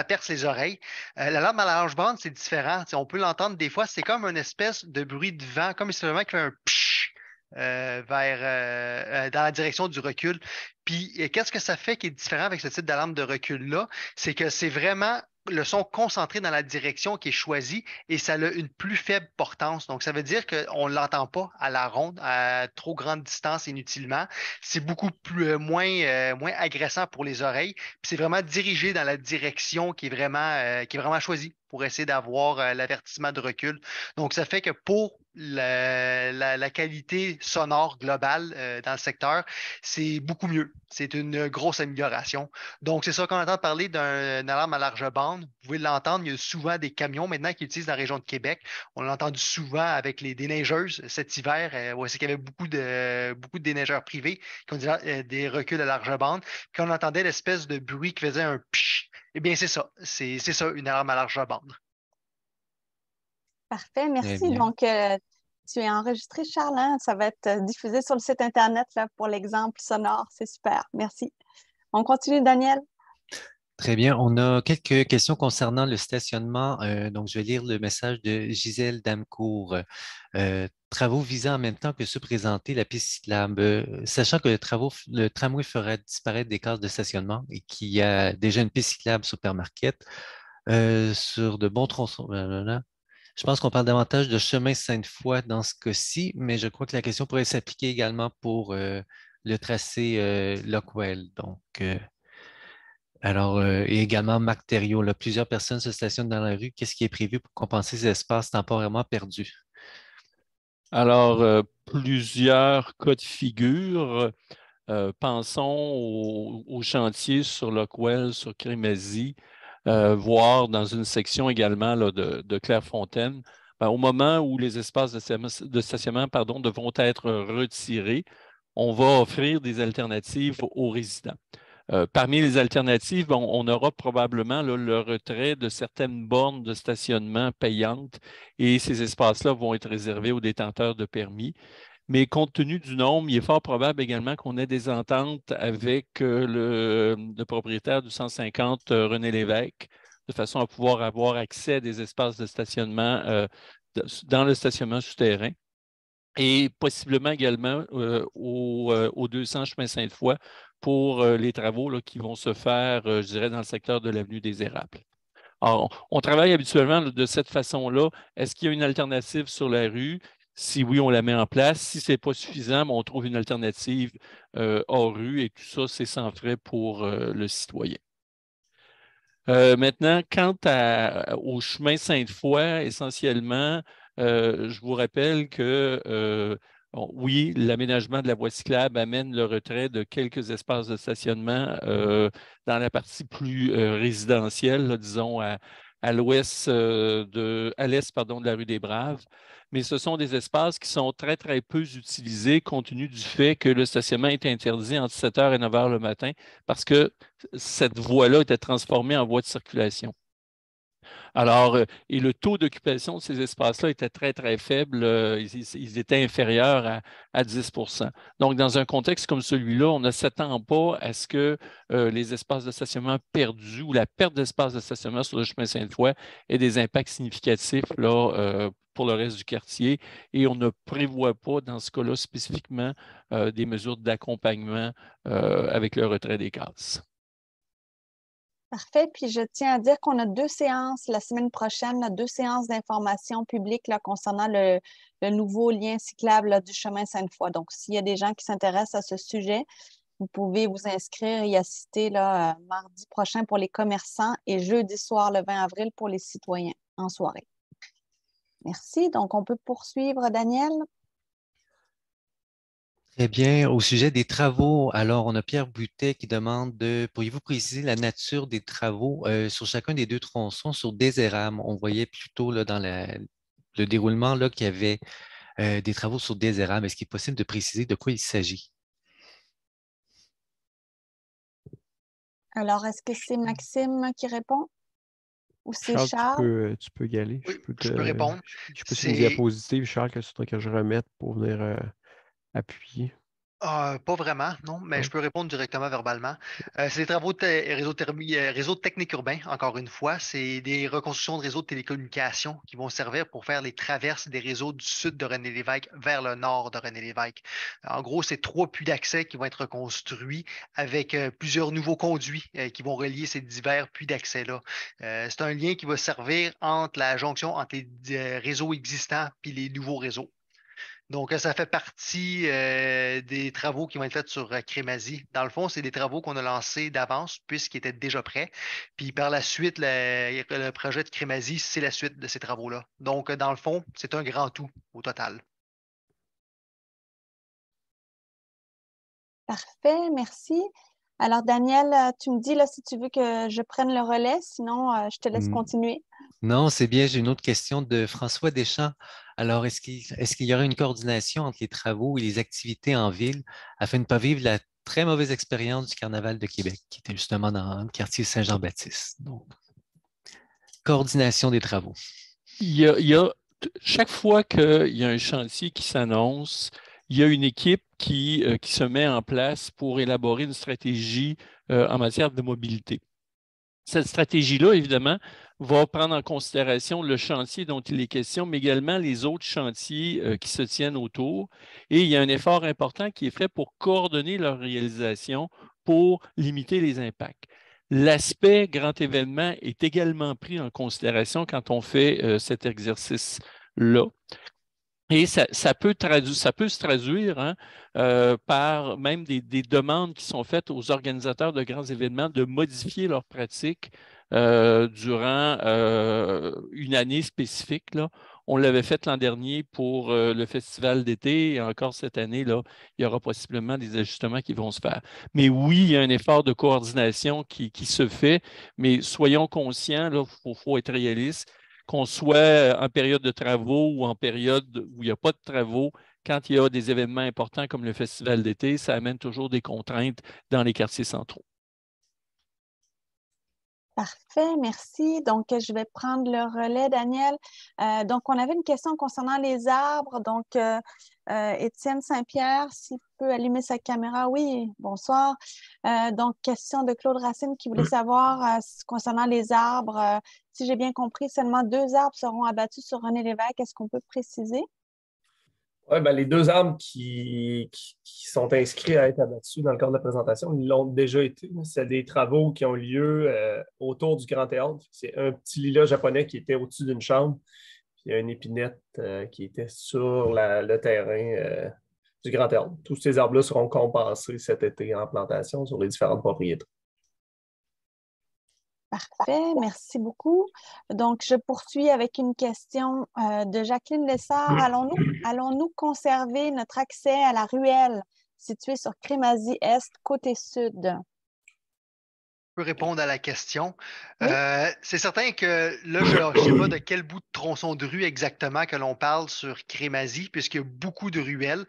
perce les oreilles. L'alarme à large bande, c'est différent. On peut l'entendre des fois, c'est comme une espèce de bruit de vent, comme si c'était vraiment qu'il fait un psh dans la direction du recul. Puis, qu'est-ce que ça fait qui est différent avec ce type d'alarme de recul-là? C'est que c'est vraiment le son concentré dans la direction qui est choisie et ça a une plus faible portance. Donc, ça veut dire qu'on ne l'entend pas à la ronde, à trop grande distance inutilement. C'est beaucoup moins agressant pour les oreilles. Puis c'est vraiment dirigé dans la direction qui est vraiment choisie pour essayer d'avoir l'avertissement de recul. Donc, ça fait que pour la qualité sonore globale dans le secteur, c'est beaucoup mieux. C'est une grosse amélioration. Donc, c'est ça qu'on entend parler d'une alarme à large bande. Vous pouvez l'entendre. Il y a souvent des camions maintenant qui utilisent dans la région de Québec. On l'a entendu souvent avec les déneigeuses cet hiver. C'est qu'il y avait beaucoup de déneigeurs privés qui ont des reculs à large bande. Puis on entendait l'espèce de bruit qui faisait un psh. Eh bien, c'est ça. C'est ça, une alarme à large bande. Parfait, merci. Donc, tu es enregistré, Charles. Hein? Ça va être diffusé sur le site Internet là, pour l'exemple sonore. C'est super. Merci. On continue, Daniel. Très bien. On a quelques questions concernant le stationnement. Donc, je vais lire le message de Gisèle Damcourt. Travaux visant en même temps que se présenter la piste cyclable. Sachant que le tramway fera disparaître des cases de stationnement et qu'il y a déjà une piste cyclable Supermarket sur de bons tronçons. Blablabla. Je pense qu'on parle davantage de chemin Sainte-Foy dans ce cas-ci, mais je crois que la question pourrait s'appliquer également pour le tracé Lockwell. Donc, et également Marc Thériault, là, plusieurs personnes se stationnent dans la rue. Qu'est-ce qui est prévu pour compenser ces espaces temporairement perdus? Alors, plusieurs cas de figure. Pensons au chantier sur Lockwell, sur Crémazie, voire dans une section également là, de Clairefontaine. Ben, au moment où les espaces de stationnement devront être retirés, on va offrir des alternatives aux résidents. Parmi les alternatives, on aura probablement là, le retrait de certaines bornes de stationnement payantes et ces espaces-là vont être réservés aux détenteurs de permis. Mais compte tenu du nombre, il est fort probable également qu'on ait des ententes avec le propriétaire du 150 René Lévesque, de façon à pouvoir avoir accès à des espaces de stationnement dans le stationnement souterrain et possiblement également au 200 chemin Sainte-Foy pour les travaux là, qui vont se faire, je dirais, dans le secteur de l'avenue des Érables. Alors, on travaille habituellement de cette façon-là. Est-ce qu'il y a une alternative sur la rue? Si oui, on la met en place. Si ce n'est pas suffisant, on trouve une alternative hors rue et tout ça, c'est sans frais pour le citoyen. Maintenant, quant au chemin Sainte-Foy, essentiellement, je vous rappelle que oui, l'aménagement de la voie cyclable amène le retrait de quelques espaces de stationnement dans la partie plus résidentielle, là, disons à l'ouest à l'est, de la rue des Braves. Mais ce sont des espaces qui sont très, très peu utilisés compte tenu du fait que le stationnement est interdit entre 7 h et 9 h le matin parce que cette voie-là était transformée en voie de circulation. Alors, et le taux d'occupation de ces espaces-là était très, très faible. Ils étaient inférieurs à 10 %. Donc, dans un contexte comme celui-là, on ne s'attend pas à ce que les espaces de stationnement perdus ou la perte d'espace de stationnement sur le chemin Sainte-Foy ait des impacts significatifs là, pour le reste du quartier. Et on ne prévoit pas, dans ce cas-là spécifiquement, des mesures d'accompagnement avec le retrait des cases. Parfait. Puis je tiens à dire qu'on a 2 séances la semaine prochaine, là, 2 séances d'information publique là, concernant le nouveau lien cyclable là, du chemin Sainte-Foy. Donc, s'il y a des gens qui s'intéressent à ce sujet, vous pouvez vous inscrire et y assister là, mardi prochain pour les commerçants et jeudi soir, le 20 avril, pour les citoyens en soirée. Merci. Donc, on peut poursuivre, Daniel. Très bien. Au sujet des travaux, alors on a Pierre Butet qui demande pourriez-vous préciser la nature des travaux sur chacun des 2 tronçons sur Désérable? On voyait plutôt là, dans le déroulement là, qu'il y avait des travaux sur Désérable. Est-ce qu'il est possible de préciser de quoi il s'agit? Alors, est-ce que c'est Maxime qui répond ou c'est Charles, Charles? tu peux y aller. Oui, je peux répondre. Je sais pas si une diapositive, Charles, que c'est que je remette pour venir appuyer. Pas vraiment, non, mais Non. je peux répondre directement verbalement. C'est des travaux de réseau technique urbain, encore une fois. C'est des reconstructions de réseaux de télécommunications qui vont servir pour faire les traverses des réseaux du sud de René-Lévesque vers le nord de René-Lévesque. En gros, c'est 3 puits d'accès qui vont être reconstruits avec plusieurs nouveaux conduits qui vont relier ces divers puits d'accès-là. C'est un lien qui va servir entre la jonction entre les réseaux existants et les nouveaux réseaux. Donc, ça fait partie des travaux qui vont être faits sur Crémazie. Dans le fond, c'est des travaux qu'on a lancés d'avance puisqu'ils étaient déjà prêts. Puis par la suite, le projet de Crémazie, c'est la suite de ces travaux-là. Donc, dans le fond, c'est un grand tout au total. Parfait, merci. Alors, Daniel, tu me dis là, si tu veux que je prenne le relais, sinon je te laisse continuer. Non, c'est bien. J'ai une autre question de François Deschamps. Alors, est-ce qu'il y aura une coordination entre les travaux et les activités en ville afin de ne pas vivre la très mauvaise expérience du Carnaval de Québec, qui était justement dans le quartier Saint-Jean-Baptiste? Donc, coordination des travaux. Chaque fois qu'il y a un chantier qui s'annonce, il y a une équipe qui se met en place pour élaborer une stratégie en matière de mobilité. Cette stratégie-là, évidemment, va prendre en considération le chantier dont il est question, mais également les autres chantiers qui se tiennent autour. Et il y a un effort important qui est fait pour coordonner leur réalisation pour limiter les impacts. L'aspect grand événement est également pris en considération quand on fait cet exercice-là. Et ça peut se traduire par même des demandes qui sont faites aux organisateurs de grands événements de modifier leurs pratiques durant une année spécifique, là. On l'avait fait l'an dernier pour le festival d'été et encore cette année, là, il y aura possiblement des ajustements qui vont se faire. Mais oui, il y a un effort de coordination qui se fait, mais soyons conscients, il faut être réaliste qu'on soit en période de travaux ou en période où il n'y a pas de travaux, quand il y a des événements importants comme le festival d'été, ça amène toujours des contraintes dans les quartiers centraux. Parfait, merci. Donc, je vais prendre le relais, Daniel. Donc, on avait une question concernant les arbres. Donc, Étienne Saint-Pierre, s'il peut allumer sa caméra. Oui, bonsoir. Donc, question de Claude Racine qui voulait savoir concernant les arbres. Si j'ai bien compris, seulement 2 arbres seront abattus sur René Lévesque. Est-ce qu'on peut préciser? Oui, ben, les 2 arbres qui sont inscrits à être abattus dans le cadre de la présentation, ils l'ont déjà été. C'est des travaux qui ont lieu autour du Grand Théâtre. C'est un petit lilas japonais qui était au-dessus d'une chambre, puis une épinette qui était sur le terrain du Grand Théâtre. Tous ces arbres-là seront compensés cet été en plantation sur les différentes propriétés. Parfait, merci beaucoup. Donc, je poursuis avec une question de Jacqueline Lessard. Allons-nous conserver notre accès à la ruelle située sur Crémazie-Est, côté sud? Je peux répondre à la question. Oui. C'est certain que là, je ne sais pas de quel bout de tronçon de rue exactement que l'on parle sur Crémazie, puisqu'il y a beaucoup de ruelles.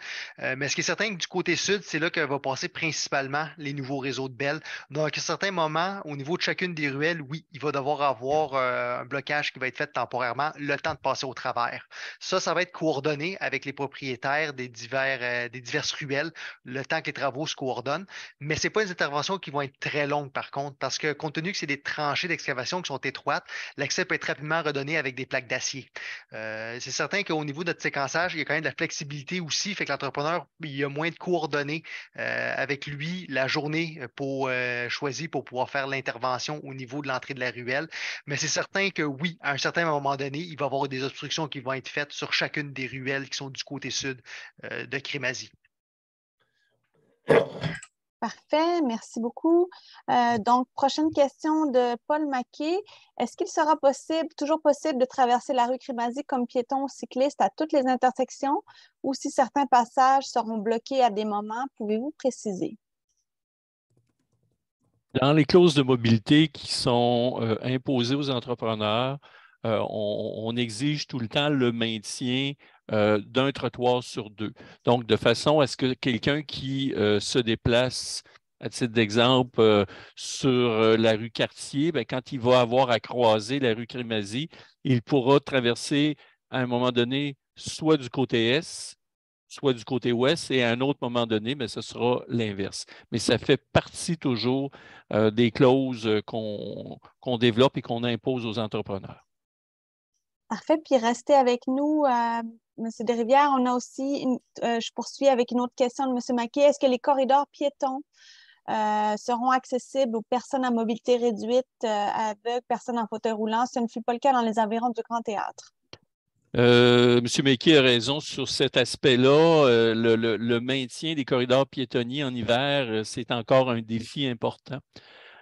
Mais ce qui est certain que du côté sud, c'est là que va passer principalement les nouveaux réseaux de Bell. Donc, à certains moments, au niveau de chacune des ruelles, oui, il va devoir avoir un blocage qui va être fait temporairement, le temps de passer au travers. Ça va être coordonné avec les propriétaires des diverses ruelles, le temps que les travaux se coordonnent. Mais ce n'est pas des interventions qui vont être très longues, par contre, parce que compte tenu que c'est des tranchées d'excavation qui sont étroites, l'accès peut être rapidement redonné avec des plaques d'acier. C'est certain qu'au niveau de notre séquençage, il y a quand même de la flexibilité aussi, fait que l'entrepreneur, il y a moins de coordonnées avec lui la journée choisie pour pouvoir faire l'intervention au niveau de l'entrée de la ruelle. Mais c'est certain que oui, à un certain moment donné, il va y avoir des obstructions qui vont être faites sur chacune des ruelles qui sont du côté sud de Crémazie. Parfait, merci beaucoup. Donc, prochaine question de Paul Maquet. Est-ce qu'il sera toujours possible de traverser la rue Crémazie comme piéton ou cycliste à toutes les intersections ou si certains passages seront bloqués à des moments? Pouvez-vous préciser? Dans les clauses de mobilité qui sont imposées aux entrepreneurs, on exige tout le temps le maintien d'un trottoir sur 2. Donc, de façon à ce que quelqu'un qui se déplace, à titre d'exemple, sur la rue Cartier, bien, quand il va avoir à croiser la rue Crémazie, il pourra traverser à un moment donné soit du côté est, soit du côté ouest, et à un autre moment donné, mais ce sera l'inverse. Mais ça fait partie toujours des clauses qu'on développe et qu'on impose aux entrepreneurs. Parfait. Puis restez avec nous, M. Desrivières. On a aussi, je poursuis avec une autre question de M. Maquet. Est-ce que les corridors piétons seront accessibles aux personnes à mobilité réduite, aveugles, personnes en fauteuil roulant? Ce ne fut pas le cas dans les environs du Grand Théâtre. M. Maquet a raison sur cet aspect-là. Le maintien des corridors piétonniers en hiver, c'est encore un défi important.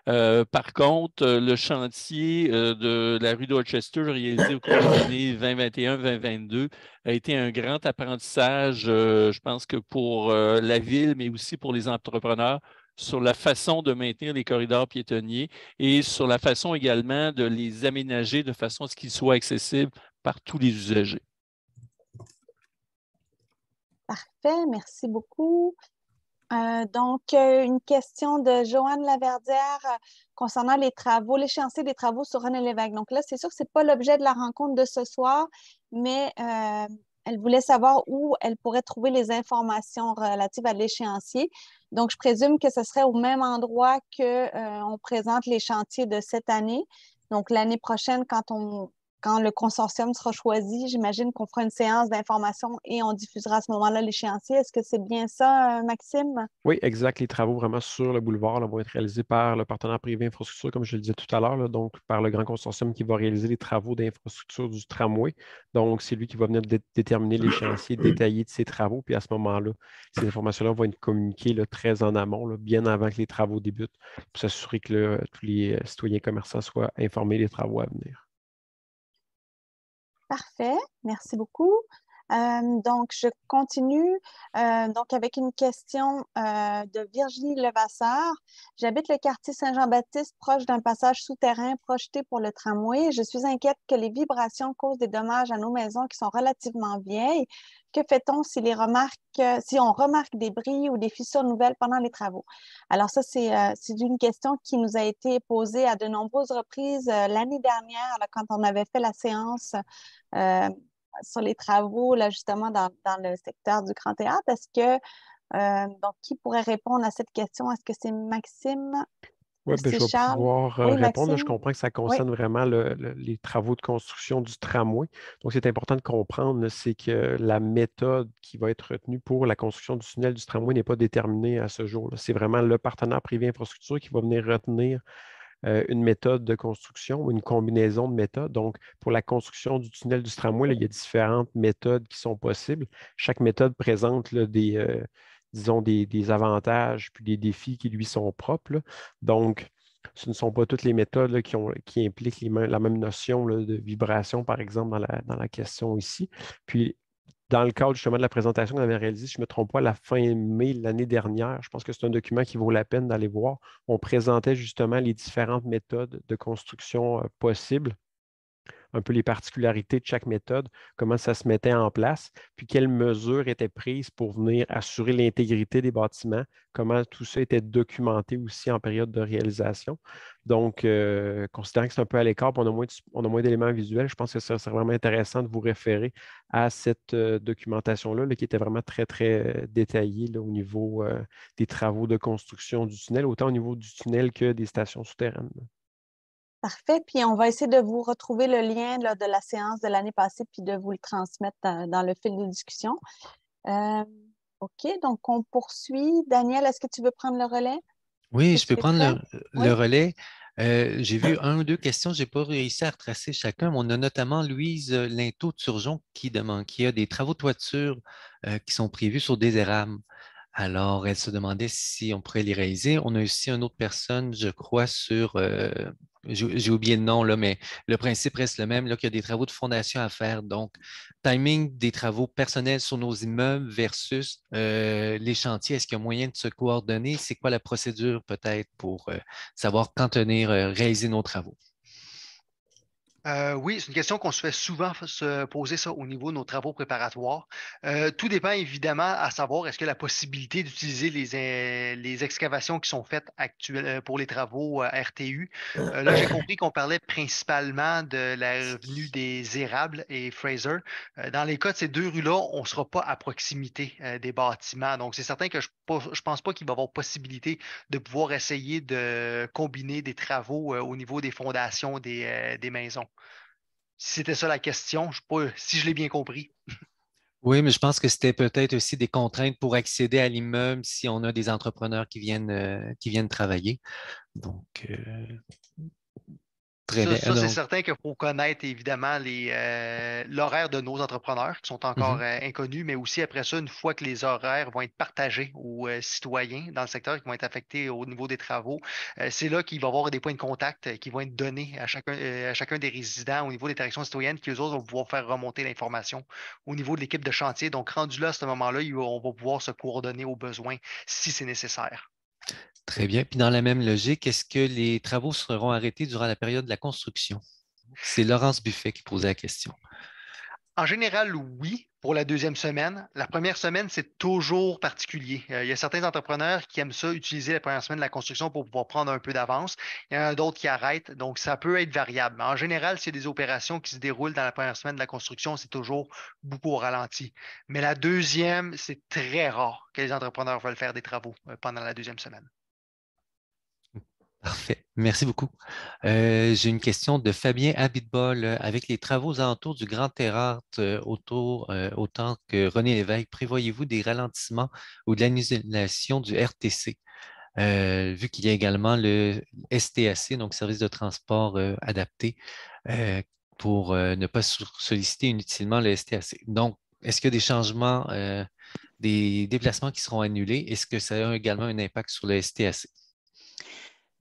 Par contre, le chantier de la rue Dorchester réalisé au cours des années 2021-2022 a été un grand apprentissage, je pense que pour la ville, mais aussi pour les entrepreneurs, sur la façon de maintenir les corridors piétonniers et sur la façon également de les aménager de façon à ce qu'ils soient accessibles par tous les usagers. Parfait, merci beaucoup. Donc, une question de Joanne Laverdière concernant les travaux, l'échéancier des travaux sur René Lévesque. Donc là, c'est sûr que ce n'est pas l'objet de la rencontre de ce soir, mais elle voulait savoir où elle pourrait trouver les informations relatives à l'échéancier. Donc, je présume que ce serait au même endroit qu'on présente les chantiers de cette année. Donc, l'année prochaine, quand le consortium sera choisi, j'imagine qu'on fera une séance d'information et on diffusera à ce moment-là l'échéancier. Est-ce que c'est bien ça, Maxime? Oui, exact. Les travaux vraiment sur le boulevard là, vont être réalisés par le partenaire privé infrastructure, comme je le disais tout à l'heure, là, donc par le grand consortium qui va réaliser les travaux d'infrastructure du tramway. Donc, c'est lui qui va venir déterminer l'échéancier détaillé de ces travaux. Puis à ce moment-là, ces informations-là vont être communiquées là, très en amont, là, bien avant que les travaux débutent, pour s'assurer que là, tous les citoyens commerçants soient informés des travaux à venir. Parfait, merci beaucoup. Donc, je continue donc avec une question de Virginie Levasseur. J'habite le quartier Saint-Jean-Baptiste, proche d'un passage souterrain projeté pour le tramway. Je suis inquiète que les vibrations causent des dommages à nos maisons qui sont relativement vieilles. Que fait-on si on remarque des bris ou des fissures nouvelles pendant les travaux? Alors ça, c'est une question qui nous a été posée à de nombreuses reprises l'année dernière, là, quand on avait fait la séance sur les travaux, là, justement, dans le secteur du Grand Théâtre. Est-ce que, donc, qui pourrait répondre à cette question? Est-ce que c'est Maxime Oui, ou je c'est vais Charles? pouvoir Oui, répondre. Je Maxime? comprends que ça Oui. concerne vraiment les travaux de construction du tramway. Donc, c'est important de comprendre, là, c'est que la méthode qui va être retenue pour la construction du tunnel du tramway n'est pas déterminée à ce jour. C'est vraiment le partenaire privé infrastructure qui va venir retenir une méthode de construction ou une combinaison de méthodes. Donc, pour la construction du tunnel du tramway, là, il y a différentes méthodes qui sont possibles. Chaque méthode présente là, disons, des avantages puis des défis qui lui sont propres, là. Donc, ce ne sont pas toutes les méthodes là, qui impliquent la même notion là, de vibration, par exemple, dans la question ici. Puis, dans le cadre justement de la présentation qu'on avait réalisée, si je ne me trompe pas, à la fin mai l'année dernière, je pense que c'est un document qui vaut la peine d'aller voir. On présentait justement les différentes méthodes de construction possibles, un peu les particularités de chaque méthode, comment ça se mettait en place, puis quelles mesures étaient prises pour venir assurer l'intégrité des bâtiments, comment tout ça était documenté aussi en période de réalisation. Donc, considérant que c'est un peu à l'écart, puis on a moins d'éléments visuels, je pense que ça serait vraiment intéressant de vous référer à cette documentation-là, là, qui était vraiment très, très détaillée là, au niveau des travaux de construction du tunnel, autant au niveau du tunnel que des stations souterraines. Parfait. Puis on va essayer de vous retrouver le lien là, de la séance de l'année passée puis de vous le transmettre dans le fil de discussion. OK, donc on poursuit. Daniel, est-ce que tu veux prendre le relais? Oui, Est-ce je que peux tu es prendre prêt? Oui. le relais. J'ai vu un ou deux questions, je n'ai pas réussi à retracer chacun, mais on a notamment Louise Linteau-Turgeon qui a des travaux de toiture qui sont prévus sur des érables. Alors, elle se demandait si on pourrait les réaliser. On a aussi une autre personne, je crois, j'ai oublié le nom, là, mais le principe reste le même, là, qu'il y a des travaux de fondation à faire. Donc, timing des travaux personnels sur nos immeubles versus les chantiers. Est-ce qu'il y a moyen de se coordonner? C'est quoi la procédure peut-être pour savoir quand réaliser nos travaux? Oui, c'est une question qu'on se fait souvent se poser ça au niveau de nos travaux préparatoires. Tout dépend évidemment à savoir est-ce que la possibilité d'utiliser les excavations qui sont faites pour les travaux RTU. Là, j'ai compris qu'on parlait principalement de la revenue des érables et Fraser. Dans les cas de ces deux rues-là, on ne sera pas à proximité des bâtiments. Donc, c'est certain que je ne pense pas qu'il va y avoir possibilité de pouvoir essayer de combiner des travaux au niveau des fondations des maisons. Si c'était ça la question, je sais pas si je l'ai bien compris. Oui, mais je pense que c'était peut-être aussi des contraintes pour accéder à l'immeuble si on a des entrepreneurs qui viennent travailler. Donc, très bien. Ça, c'est certain qu'il faut connaître évidemment l'horaire de nos entrepreneurs qui sont encore inconnus, mais aussi après ça, une fois que les horaires vont être partagés aux citoyens dans le secteur qui vont être affectés au niveau des travaux, c'est là qu'il va y avoir des points de contact qui vont être donnés à chacun des résidents au niveau des directions citoyennes, qui eux autres vont pouvoir faire remonter l'information au niveau de l'équipe de chantier. Donc, rendu là, à ce moment-là, on va pouvoir se coordonner aux besoins si c'est nécessaire. Très bien. Puis dans la même logique, est-ce que les travaux seront arrêtés durant la période de la construction? C'est Laurence Buffet qui posait la question. En général, oui, pour la deuxième semaine. La première semaine, c'est toujours particulier. Il y a certains entrepreneurs qui aiment ça, utiliser la première semaine de la construction pour pouvoir prendre un peu d'avance. Il y en a d'autres qui arrêtent, donc ça peut être variable. Mais en général, s'il y a des opérations qui se déroulent dans la première semaine de la construction, c'est toujours beaucoup au ralenti. Mais la deuxième, c'est très rare que les entrepreneurs veulent faire des travaux pendant la deuxième semaine. Parfait. Merci beaucoup. J'ai une question de Fabien Abitbol. Avec les travaux aux alentours du Grand Terrasse, autant que René Lévesque, prévoyez-vous des ralentissements ou de l'annulation du RTC? Vu qu'il y a également le STAC, donc Service de transport adapté, pour ne pas solliciter inutilement le STAC. Donc, est-ce qu'il y a des changements, des déplacements qui seront annulés? Est-ce que ça a également un impact sur le STAC?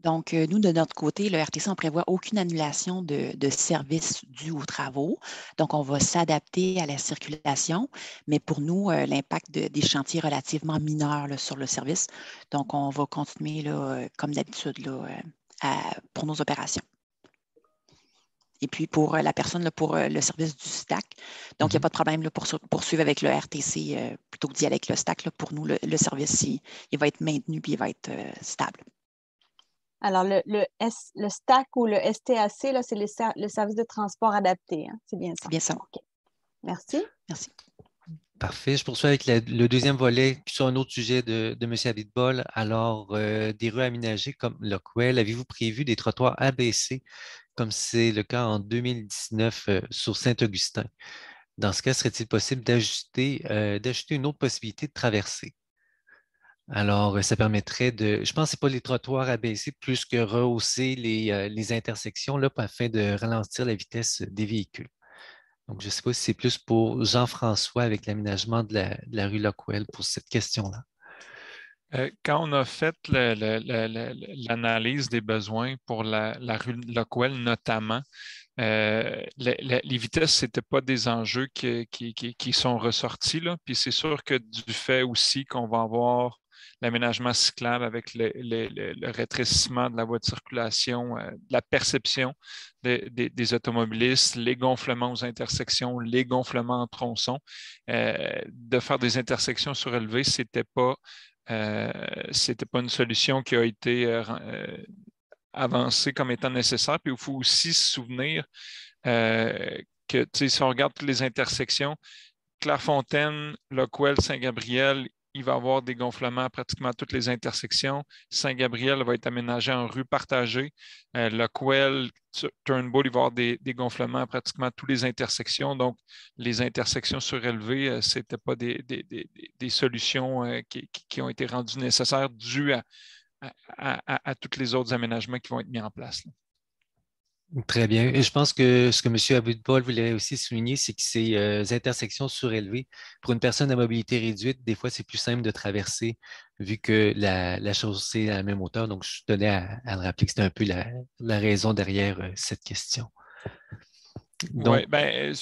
Donc, nous, de notre côté, le RTC, on ne prévoit aucune annulation de services dus aux travaux. Donc, on va s'adapter à la circulation, mais pour nous, l'impact des chantiers est relativement mineur là, sur le service. Donc, on va continuer là, comme d'habitude là, pour nos opérations. Et puis, pour la personne, là, pour le service du STAC, donc il n'y a pas de problème là, pour poursuivre avec le RTC plutôt que d'y aller avec le STAC. Là, pour nous, le service, il va être maintenu et il va être stable. Alors, le STAC ou le STAC, là, c'est le service de transport adapté. Hein? C'est bien ça. C'est bien ça. Okay. Merci. Merci. Parfait. Je poursuis avec le deuxième volet sur un autre sujet de M. Abitbol. Alors, des rues aménagées comme Lockwell, avez-vous prévu des trottoirs abaissés comme c'est le cas en 2019 sur Saint-Augustin? Dans ce cas, serait-il possible d'ajouter une autre possibilité de traversée? Alors, ça permettrait je pense que ce n'est pas les trottoirs abaissés plus que rehausser les intersections là, afin de ralentir la vitesse des véhicules. Donc, je ne sais pas si c'est plus pour Jean-François avec l'aménagement de la rue Lockwell pour cette question-là. Quand on a fait l'analyse des besoins pour la rue Lockwell notamment, les vitesses, ce n'étaient pas des enjeux qui sont ressortis, là. Puis c'est sûr que du fait aussi qu'on va avoir l'aménagement cyclable avec le rétrécissement de la voie de circulation, la perception des automobilistes, les gonflements aux intersections, les gonflements en tronçons, de faire des intersections surélevées, c'était pas une solution qui a été avancée comme étant nécessaire. Puis il faut aussi se souvenir que si on regarde toutes les intersections, Clairefontaine, Lockwell, Saint-Gabriel, il va y avoir des gonflements à pratiquement toutes les intersections. Saint-Gabriel va être aménagé en rue partagée. Lockwell, Turnbull, il va y avoir des gonflements à pratiquement toutes les intersections. Donc, les intersections surélevées, ce n'étaient pas des solutions qui ont été rendues nécessaires dues à tous les autres aménagements qui vont être mis en place, là. Très bien. Et je pense que ce que M. Abitbol voulait aussi souligner, c'est que ces intersections surélevées, pour une personne à mobilité réduite, des fois, c'est plus simple de traverser vu que la chaussée est à la même hauteur. Donc, je tenais à le rappeler que c'était un peu la raison derrière cette question. Oui, ben,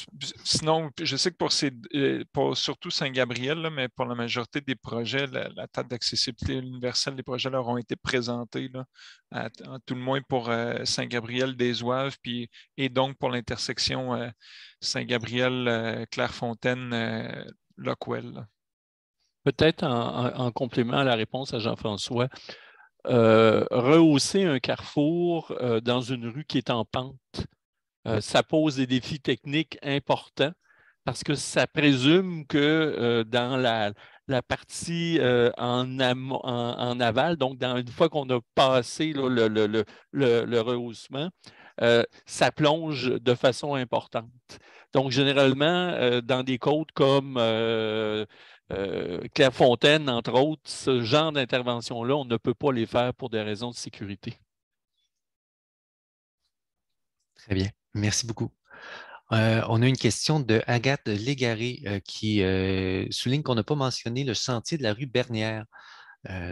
sinon, je sais que pour surtout Saint-Gabriel, là, mais pour la majorité des projets, la table d'accessibilité universelle des projets leur ont été présentés, là, à tout le moins pour Saint-Gabriel-des-Oeuvres, et donc pour l'intersection Saint-Gabriel-Clairefontaine-Lockwell. Peut-être en complément à la réponse à Jean-François, rehausser un carrefour dans une rue qui est en pente, ça pose des défis techniques importants parce que ça présume que dans la partie en aval, donc une fois qu'on a passé là, le rehaussement, ça plonge de façon importante. Donc, généralement, dans des côtes comme Clairefontaine, entre autres, ce genre d'intervention-là, on ne peut pas les faire pour des raisons de sécurité. Très bien. Merci beaucoup. On a une question de Agathe Légaré qui souligne qu'on n'a pas mentionné le chantier de la rue Bernière.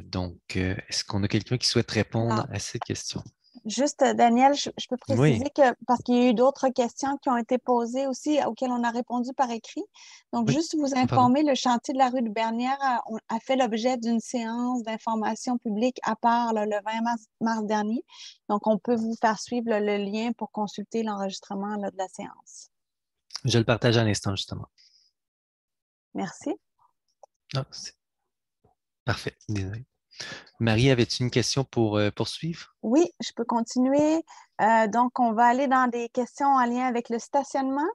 Donc, est-ce qu'on a quelqu'un qui souhaite répondre à cette question? Juste, Daniel, je peux préciser Oui. que, parce qu'il y a eu d'autres questions qui ont été posées aussi, auxquelles on a répondu par écrit. Donc, Oui. juste vous informer, le chantier de la rue de Bernière a fait l'objet d'une séance d'information publique à part le 20 mars dernier. Donc, on peut vous faire suivre le lien pour consulter l'enregistrement de la séance. Je le partage à l'instant, justement. Merci. Ah, parfait. Désolé. Marie, avais-tu une question pour poursuivre? Oui, je peux continuer. Donc, on va aller dans des questions en lien avec le stationnement.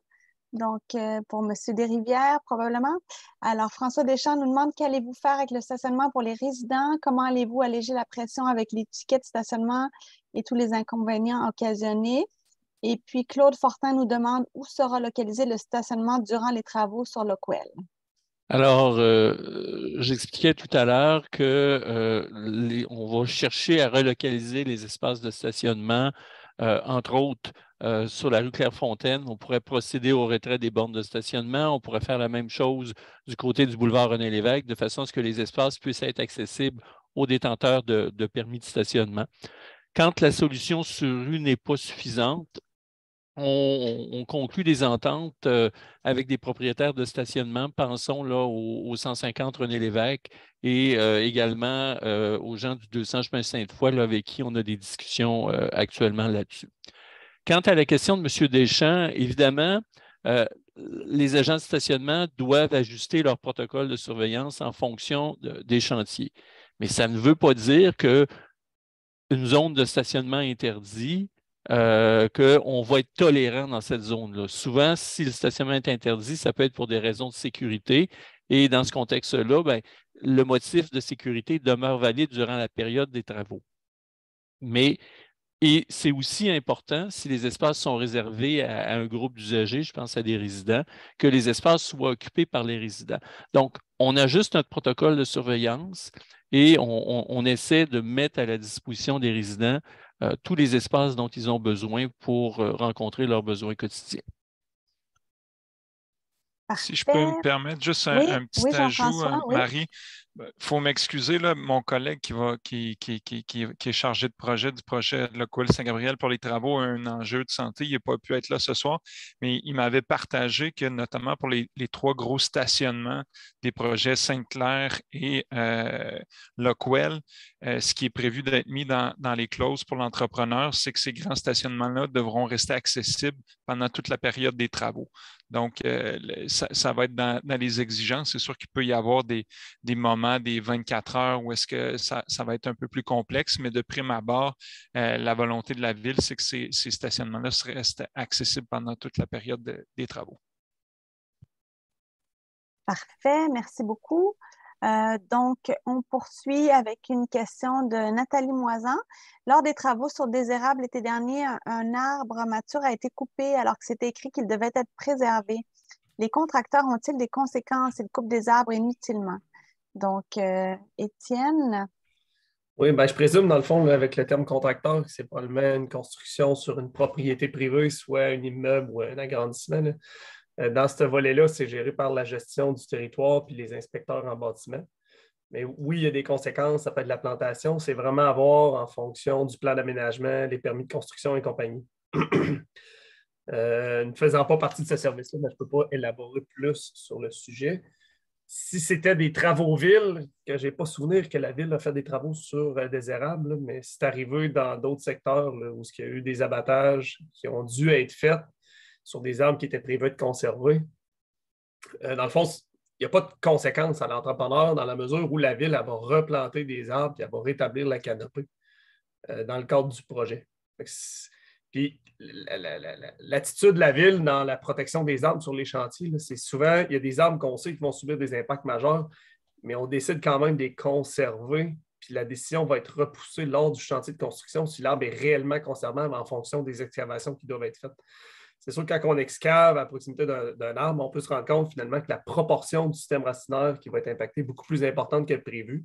Donc, pour M. Desrivières, probablement. Alors, François Deschamps nous demande qu'allez-vous faire avec le stationnement pour les résidents? Comment allez-vous alléger la pression avec les tickets de stationnement et tous les inconvénients occasionnés? Et puis, Claude Fortin nous demande où sera localisé le stationnement durant les travaux sur Lockwell. Alors, j'expliquais tout à l'heure que on va chercher à relocaliser les espaces de stationnement, entre autres sur la rue Clairefontaine. On pourrait procéder au retrait des bornes de stationnement. On pourrait faire la même chose du côté du boulevard René-Lévesque, de façon à ce que les espaces puissent être accessibles aux détenteurs de permis de stationnement. Quand la solution sur rue n'est pas suffisante, on conclut des ententes avec des propriétaires de stationnement. Pensons là au 150 René-Lévesque et également aux gens du 200 chemin Sainte-Foy avec qui on a des discussions actuellement là-dessus. Quant à la question de M. Deschamps, évidemment, les agents de stationnement doivent ajuster leur protocole de surveillance en fonction des chantiers. Mais ça ne veut pas dire qu'une zone de stationnement interdite, qu'on va être tolérant dans cette zone-là. Souvent, si le stationnement est interdit, ça peut être pour des raisons de sécurité. Et dans ce contexte-là, ben, le motif de sécurité demeure valide durant la période des travaux. Et c'est aussi important, si les espaces sont réservés à un groupe d'usagers, je pense à des résidents, que les espaces soient occupés par les résidents. Donc, on ajuste notre protocole de surveillance et on essaie de mettre à la disposition des résidents tous les espaces dont ils ont besoin pour rencontrer leurs besoins quotidiens. Si je peux me permettre juste un petit ajout, Marie. Il faut m'excuser, mon collègue qui est chargé de projet du projet Lockwell Saint-Gabriel pour les travaux a un enjeu de santé. Il n'a pas pu être là ce soir, mais il m'avait partagé que notamment pour les 3 gros stationnements des projets Sainte-Claire et Lockwell, ce qui est prévu d'être mis dans les clauses pour l'entrepreneur, c'est que ces grands stationnements-là devront rester accessibles pendant toute la période des travaux. Donc, ça va être dans les exigences. C'est sûr qu'il peut y avoir des moments, des 24 heures où est-ce que ça va être un peu plus complexe, mais de prime abord, la volonté de la Ville, c'est que ces stationnements-là restent accessibles pendant toute la période des travaux. Parfait, merci beaucoup. Donc, on poursuit avec une question de Nathalie Moisan. Lors des travaux sur des érables l'été dernier, un arbre mature a été coupé alors que c'était écrit qu'il devait être préservé. Les contracteurs ont-ils des conséquences s'ils coupent des arbres inutilement? Donc, Étienne? Oui, ben, je présume, dans le fond, là, avec le terme contracteur, c'est probablement une construction sur une propriété privée, soit un immeuble ou un agrandissement. Dans ce volet-là, c'est géré par la gestion du territoire puis les inspecteurs en bâtiment. Mais oui, il y a des conséquences, ça peut être de la plantation. C'est vraiment à voir en fonction du plan d'aménagement, les permis de construction et compagnie. Ne faisant pas partie de ce service-là, je ne peux pas élaborer plus sur le sujet. Si c'était des travaux villes, que je n'ai pas souvenir que la ville a fait des travaux sur des érables, mais c'est arrivé dans d'autres secteurs là, où il y a eu des abattages qui ont dû être faits sur des arbres qui étaient prévus de conserver. Dans le fond, il n'y a pas de conséquences à l'entrepreneur dans la mesure où la ville elle va replanter des arbres et elle va rétablir la canopée dans le cadre du projet. Puis l'attitude de la ville dans la protection des arbres sur les chantiers, c'est souvent, il y a des arbres qu'on sait qui vont subir des impacts majeurs, mais on décide quand même de les conserver. Puis la décision va être repoussée lors du chantier de construction si l'arbre est réellement conservable en fonction des excavations qui doivent être faites. C'est sûr que quand on excave à proximité d'un arbre, on peut se rendre compte finalement que la proportion du système racinaire qui va être impactée est beaucoup plus importante que prévu.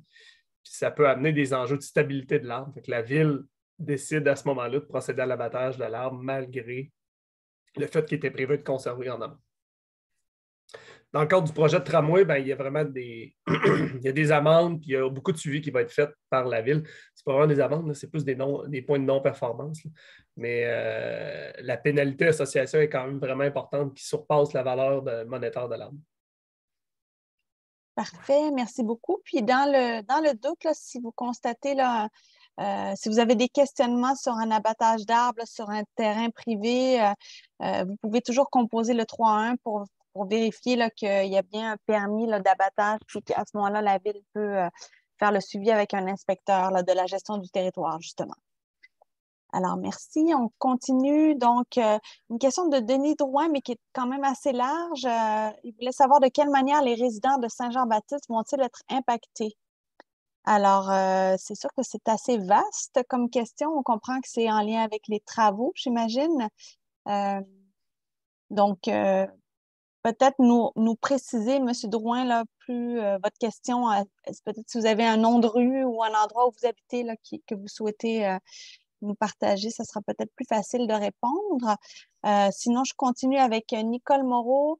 Puis ça peut amener des enjeux de stabilité de l'arbre. La ville décide à ce moment-là de procéder à l'abattage de l'arbre malgré le fait qu'il était prévu de conserver en amont. Dans le cadre du projet de tramway, ben, il y a vraiment il y a des amendes, puis il y a beaucoup de suivi qui va être fait par la ville. C'est pas vraiment des amendes, c'est plus des points de non-performance. Mais la pénalité association est quand même vraiment importante, qui surpasse la valeur monétaire de l'arbre. Parfait, merci beaucoup. Puis dans le doute, là, si vous constatez là, Si vous avez des questionnements sur un abattage d'arbres sur un terrain privé, vous pouvez toujours composer le 3-1 pour vérifier qu'il y a bien un permis d'abattage. Puis à ce moment-là, la Ville peut faire le suivi avec un inspecteur de la gestion du territoire, justement. Alors, merci. On continue. Donc, une question de Denis Drouin, mais qui est quand même assez large. Il voulait savoir de quelle manière les résidents de Saint-Jean-Baptiste vont-ils être impactés? Alors, c'est sûr que c'est assez vaste comme question. On comprend que c'est en lien avec les travaux, j'imagine. Donc, peut-être nous préciser, M. Drouin, là, plus votre question, peut-être si vous avez un nom de rue ou un endroit où vous habitez là, que vous souhaitez nous partager, ça sera peut-être plus facile de répondre. Sinon, je continue avec Nicole Moreau.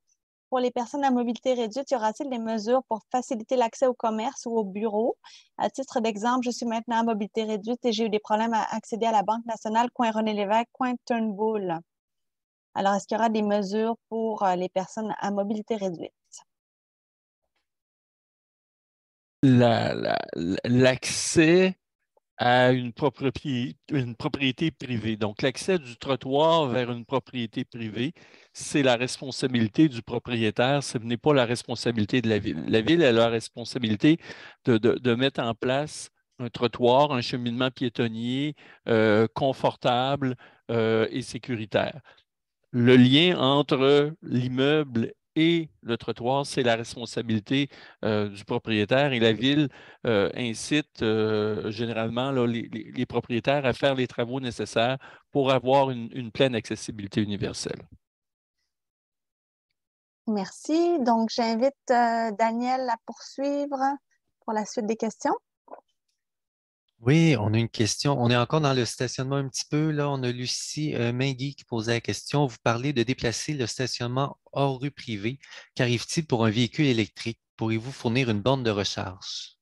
Pour les personnes à mobilité réduite, y aura-t-il des mesures pour faciliter l'accès au commerce ou au bureau? À titre d'exemple, je suis maintenant à mobilité réduite et j'ai eu des problèmes à accéder à la Banque nationale, coin René-Lévesque, coin Turnbull. Alors, est-ce qu'il y aura des mesures pour les personnes à mobilité réduite? L'accès à une propriété privée. Donc, l'accès du trottoir vers une propriété privée, c'est la responsabilité du propriétaire, ce n'est pas la responsabilité de la Ville. La Ville a la responsabilité de mettre en place un trottoir, un cheminement piétonnier confortable et sécuritaire. Le lien entre l'immeuble et le trottoir, c'est la responsabilité du propriétaire et la Ville incite généralement là, les propriétaires à faire les travaux nécessaires pour avoir une pleine accessibilité universelle. Merci. Donc, j'invite Daniel à poursuivre pour la suite des questions. Oui, on a une question. On est encore dans le stationnement un petit peu. Là, on a Lucie Mingui qui posait la question. Vous parlez de déplacer le stationnement hors rue privée. Qu'arrive-t-il pour un véhicule électrique? Pourriez-vous fournir une borne de recharge?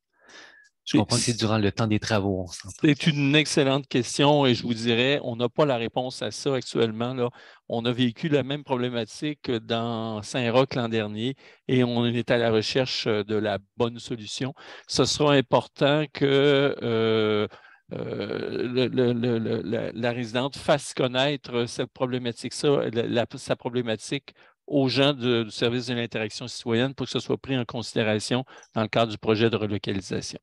Je comprends que c'est durant le temps des travaux, on s'entend. C'est une excellente question et je vous dirais, on n'a pas la réponse à ça actuellement. Là. On a vécu la même problématique dans Saint-Roch l'an dernier et on est à la recherche de la bonne solution. Ce sera important que la résidente fasse connaître cette problématique, sa problématique aux gens du service de l'interaction citoyenne pour que ce soit pris en considération dans le cadre du projet de relocalisation.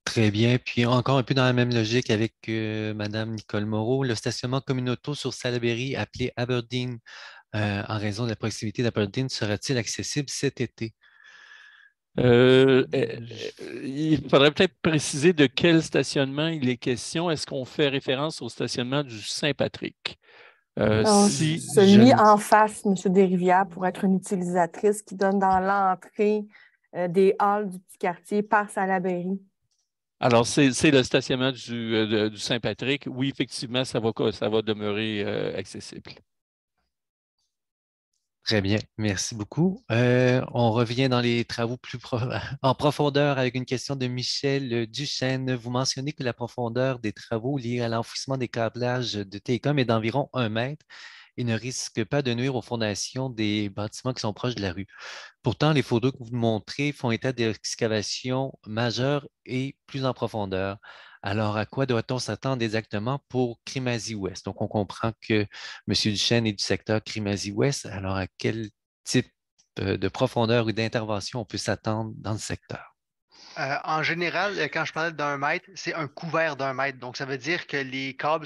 Très bien. Puis encore un peu dans la même logique avec Mme Nicole Moreau, le stationnement communautaire sur Salaberry, appelé Aberdeen, en raison de la proximité d'Aberdeen, sera-t-il accessible cet été? Il faudrait peut-être préciser de quel stationnement il est question. Est-ce qu'on fait référence au stationnement du Saint-Patrick? Celui en face, M. Desrivières, pour être une utilisatrice qui donne dans l'entrée des halls du petit quartier par Salaberry. Alors, c'est le stationnement du Saint-Patrick. Oui, effectivement, ça va demeurer accessible. Très bien, merci beaucoup. On revient dans les travaux plus en profondeur avec une question de Michel Duchesne. Vous mentionnez que la profondeur des travaux liés à l'enfouissement des câblages de télécom est d'environ 1 mètre et ne risque pas de nuire aux fondations des bâtiments qui sont proches de la rue. Pourtant, les photos que vous montrez font état d'excavations majeures et plus en profondeur. Alors, à quoi doit-on s'attendre exactement pour Crémazie-Ouest? Donc, on comprend que M. Duchesne est du secteur Crémazie-Ouest. Alors, à quel type de profondeur ou d'intervention on peut s'attendre dans le secteur? En général, quand je parlais d'1 mètre, c'est un couvert d'1 mètre. Donc, ça veut dire que les câbles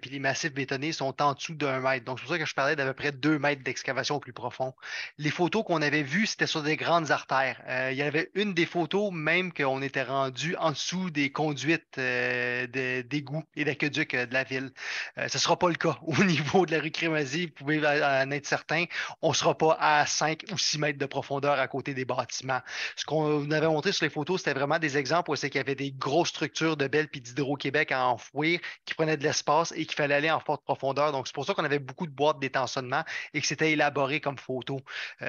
puis les massifs bétonnés sont en dessous d'1 mètre. Donc, c'est pour ça que je parlais d'à peu près 2 mètres d'excavation au plus profond. Les photos qu'on avait vues, c'était sur des grandes artères. Il y avait une des photos même qu'on était rendu en dessous des conduites d'égouts et d'aqueducs de la ville. Ce ne sera pas le cas au niveau de la rue Crémazie. Vous pouvez en être certain. On ne sera pas à 5 ou 6 mètres de profondeur à côté des bâtiments. Ce qu'on avait montré sur les photos, c'était vraiment des exemples où c'est qu'il y avait des grosses structures de Bell puis d'Hydro-Québec à enfouir qui prenaient de l'espace et qu'il fallait aller en forte profondeur. Donc, c'est pour ça qu'on avait beaucoup de boîtes d'étançonnement et que c'était élaboré comme photo.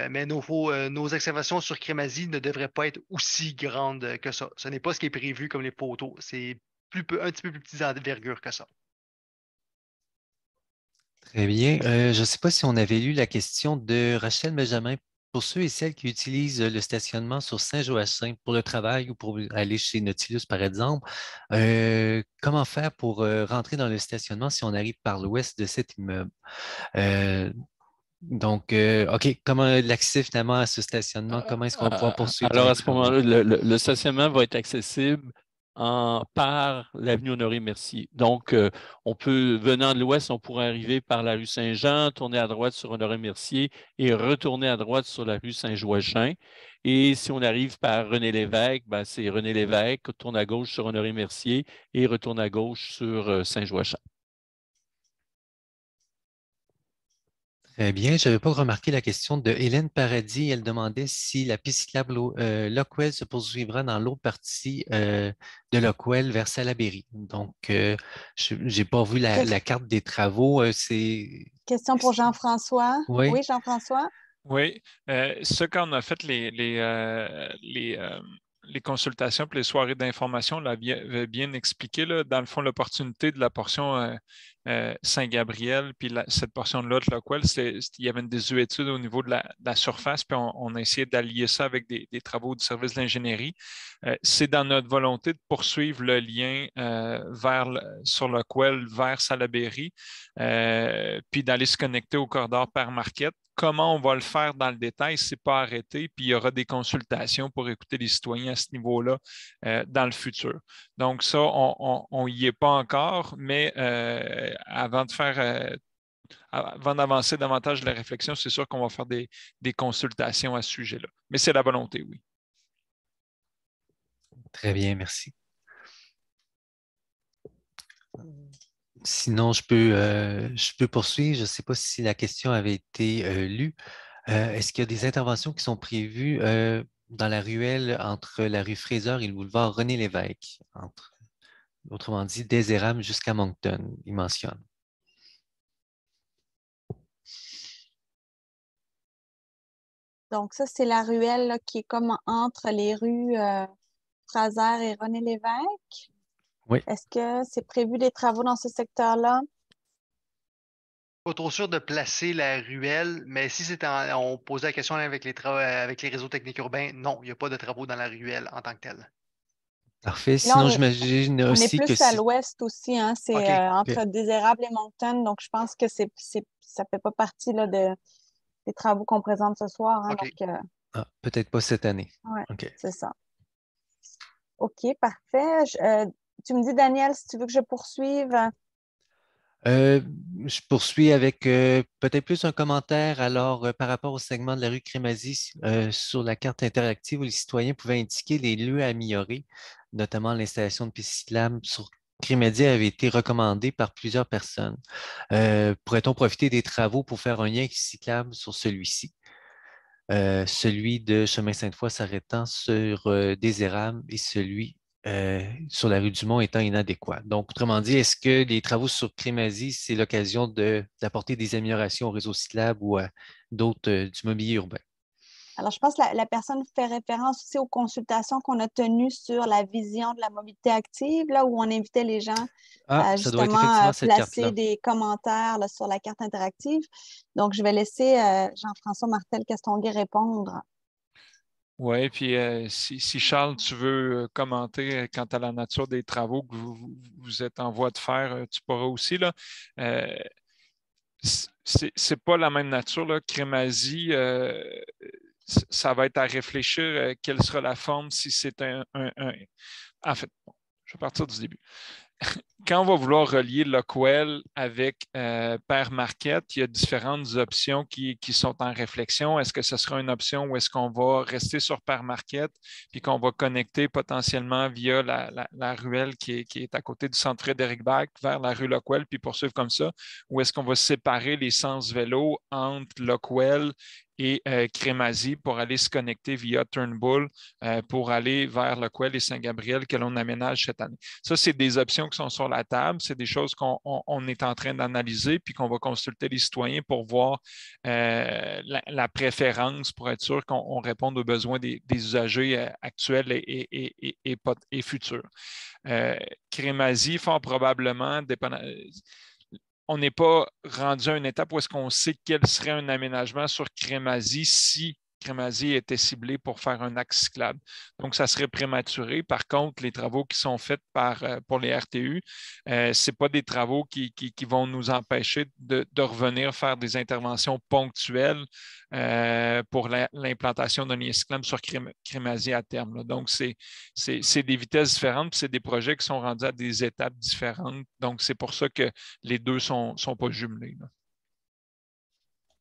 Mais nos excavations sur Crémazie ne devraient pas être aussi grandes que ça. Ce n'est pas ce qui est prévu comme les photos. C'est un petit peu plus petit d'envergure que ça. Très bien. Je ne sais pas si on avait lu la question de Rachel Benjamin pour ceux et celles qui utilisent le stationnement sur Saint-Joachim pour le travail ou pour aller chez Nautilus, par exemple, comment faire pour rentrer dans le stationnement si on arrive par l'ouest de cet immeuble? Donc, OK, comment l'accès finalement à ce stationnement? Comment est-ce qu'on va pouvoir poursuivre Alors, les à ce travaux? moment-là, le stationnement va être accessible par l'avenue Honoré-Mercier. Donc, on peut, venant de l'ouest, on pourrait arriver par la rue Saint-Jean, tourner à droite sur Honoré-Mercier et retourner à droite sur la rue Saint-Joachim. Et si on arrive par René-Lévesque, ben, c'est René-Lévesque, tourne à gauche sur Honoré-Mercier et retourne à gauche sur Saint-Joachim. Très bien. Je n'avais pas remarqué la question de Hélène Paradis. Elle demandait si la piste cyclable Lockwell se poursuivra dans l'autre partie de Lockwell vers Salaberry. Donc, je n'ai pas vu la carte des travaux. Question pour Jean-François. Oui. Oui, Jean-François? Oui, ce qu'on a fait les consultations et les soirées d'information, on l'a bien expliqué. Là, dans le fond, l'opportunité de la portion Saint-Gabriel, puis cette portion-là de Lockwell, il y avait une désuétude au niveau de la surface, puis on a essayé d'allier ça avec des travaux du service d'ingénierie. C'est dans notre volonté de poursuivre le lien sur Lockwell vers Salaberry, puis d'aller se connecter au corridor Père Marquette. Comment on va le faire dans le détail, ce n'est pas arrêté, puis il y aura des consultations pour écouter les citoyens à ce niveau-là dans le futur. Donc ça, on n'y est pas encore, mais avant d'avancer davantage de la réflexion, c'est sûr qu'on va faire des consultations à ce sujet-là. Mais c'est la volonté, oui. Très bien, merci. Sinon, je peux poursuivre. Je ne sais pas si la question avait été lue. Est-ce qu'il y a des interventions qui sont prévues dans la ruelle entre la rue Fraser et le boulevard René-Lévesque, autrement dit, des Érables jusqu'à Moncton, il mentionne. Donc, ça, c'est la ruelle là, qui est comme entre les rues Fraser et René-Lévesque. Oui. Est-ce que c'est prévu des travaux dans ce secteur-là? Pas trop sûr de placer la ruelle, mais si on posait la question avec les réseaux techniques urbains, non, il n'y a pas de travaux dans la ruelle en tant que telle. Parfait. Là, Sinon, j'imagine on est aussi que plus à l'ouest aussi, hein? C'est OK. entre Désérable et Moncton, donc je pense que ça ne fait pas partie là, des travaux qu'on présente ce soir. Hein, OK. donc, peut-être pas cette année. ouais, OK. c'est ça. OK, parfait. Tu me dis, Daniel, si tu veux que je poursuive. Je poursuis avec peut-être plus un commentaire alors par rapport au segment de la rue Crémazie sur la carte interactive où les citoyens pouvaient indiquer les lieux à améliorer, notamment l'installation de pistes cyclables sur Crémazie avait été recommandée par plusieurs personnes. Pourrait-on profiter des travaux pour faire un lien cyclable sur celui-ci? Celui de Chemin Sainte-Foy s'arrêtant sur des Érables et celui sur la rue Dumont étant inadéquat. Donc, autrement dit, est-ce que les travaux sur Crémazie, c'est l'occasion d'apporter des améliorations au réseau cyclable ou à d'autres du mobilier urbain? Alors, je pense que la personne fait référence aussi aux consultations qu'on a tenues sur la vision de la mobilité active, là, où on invitait les gens à ça doit être justement effectivement cette placer carte-là. des commentaires là, sur la carte interactive. Donc, je vais laisser Jean-François Martel-Castonguay répondre. Oui, puis si Charles, tu veux commenter quant à la nature des travaux que vous êtes en voie de faire, tu pourras aussi. Là. C'est pas la même nature. Là. Crémazie, ça va être à réfléchir quelle sera la forme si c'est En fait, bon, je vais partir du début. Quand on va vouloir relier Lockwell avec Père Marquette, il y a différentes options qui sont en réflexion. Est-ce que ce sera une option ou est-ce qu'on va rester sur Père Marquette puis qu'on va connecter potentiellement via la ruelle qui est à côté du centre Frédéric-Bach vers la rue Lockwell puis poursuivre comme ça? Ou est-ce qu'on va séparer les sens vélo entre Lockwell et Crémazie pour aller se connecter via Turnbull pour aller vers Lockwell et Saint-Gabriel que l'on aménage cette année? Ça, c'est des options qui sont sur la table. C'est des choses qu'on est en train d'analyser puis qu'on va consulter les citoyens pour voir la préférence pour être sûr qu'on réponde aux besoins des usagers actuels et futurs. Crémazie, fort probablement, on n'est pas rendu à une étape où est-ce qu'on sait quel serait un aménagement sur Crémazie si Crémazie était ciblé pour faire un axe cyclable. Donc, ça serait prématuré. Par contre, les travaux qui sont faits pour les RTU, ce n'est pas des travaux qui vont nous empêcher de revenir faire des interventions ponctuelles pour l'implantation d'un lien cyclable sur Crémazie à terme, là. Donc, c'est des vitesses différentes, puis c'est des projets qui sont rendus à des étapes différentes. Donc, c'est pour ça que les deux ne sont pas jumelés, là.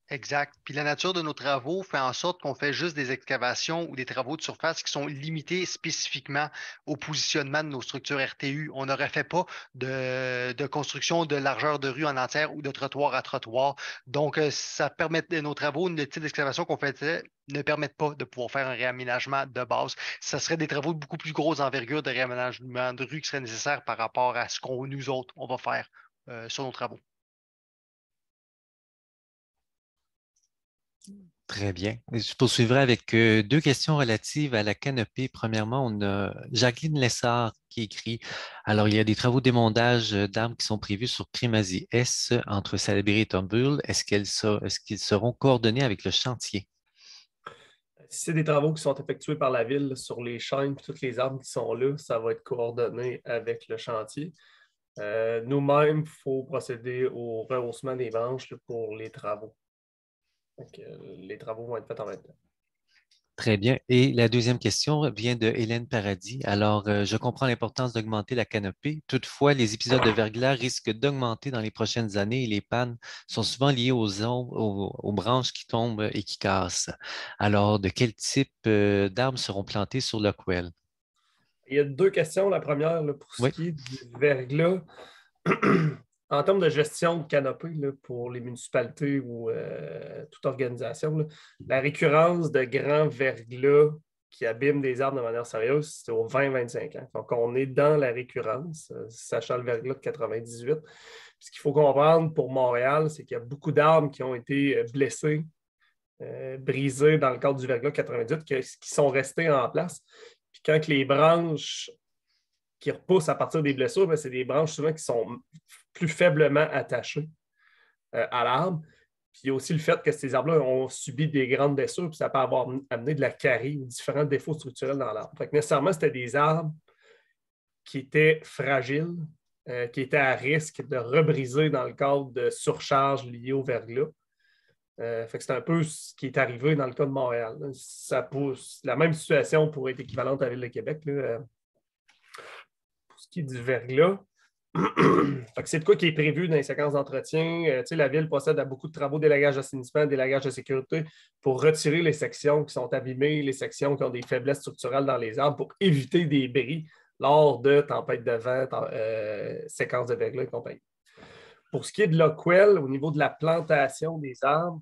Exact. Puis la nature de nos travaux fait en sorte qu'on fait juste des excavations ou des travaux de surface qui sont limités spécifiquement au positionnement de nos structures RTU. On n'aurait fait pas de construction de largeur de rue en entière ou de trottoir à trottoir. Donc, ça permet nos travaux, le type d'excavation qu'on faisait ne permettent pas de pouvoir faire un réaménagement de base. Ça serait des travaux de beaucoup plus grosse envergure de réaménagement de rue qui seraient nécessaires par rapport à ce qu'on nous autres, on va faire sur nos travaux. Très bien. Je poursuivrai avec deux questions relatives à la canopée. Premièrement, on a Jacqueline Lessard qui écrit: alors, il y a des travaux d'émondage d'arbres qui sont prévus sur Crémazie S entre Salaberry et Tombul. Est-ce qu'ils seront coordonnés avec le chantier? Si c'est des travaux qui sont effectués par la ville sur les chaînes et tous les arbres qui sont là, ça va être coordonné avec le chantier. Nous-mêmes, il faut procéder au rehaussement des branches là, pour les travaux. Donc, les travaux vont être faits en même temps. Très bien. Et la deuxième question vient de Hélène Paradis. Alors, je comprends l'importance d'augmenter la canopée. Toutefois, les épisodes de verglas risquent d'augmenter dans les prochaines années et les pannes sont souvent liées aux branches qui tombent et qui cassent. Alors, de quel type d'arbres seront plantés sur le Quell? Il y a deux questions. La première, là, pour ce qui est du verglas, en termes de gestion de canopée là, pour les municipalités ou toute organisation, là, la récurrence de grands verglas qui abîment des arbres de manière sérieuse, c'est aux 20-25 ans. Donc, on est dans la récurrence, sachant le verglas de 98. Puis, ce qu'il faut comprendre pour Montréal, c'est qu'il y a beaucoup d'arbres qui ont été blessés, brisés dans le cadre du verglas 98, qui sont restés en place. Puis quand les branches qui repoussent à partir des blessures, c'est des branches souvent qui sont plus faiblement attachées à l'arbre. Puis il y a aussi le fait que ces arbres-là ont subi des grandes blessures, puis ça peut avoir amené de la carie ou différents défauts structurels dans l'arbre. Fait que nécessairement, c'était des arbres qui étaient fragiles, qui étaient à risque de rebriser dans le cadre de surcharge liée au verglas. Fait que c'est un peu ce qui est arrivé dans le cas de Montréal. Ça pousse. La même situation pourrait être équivalente à la Ville de Québec. Là, pour ce qui est du verglas. C'est de quoi qui est prévu dans les séquences d'entretien. La Ville procède à beaucoup de travaux d'élagage d'assainissement, d'élagage de sécurité pour retirer les sections qui sont abîmées, les sections qui ont des faiblesses structurelles dans les arbres pour éviter des bris lors de tempêtes de vent, séquences de verglas et compagnie. Pour ce qui est de l'Oquell, au niveau de la plantation des arbres,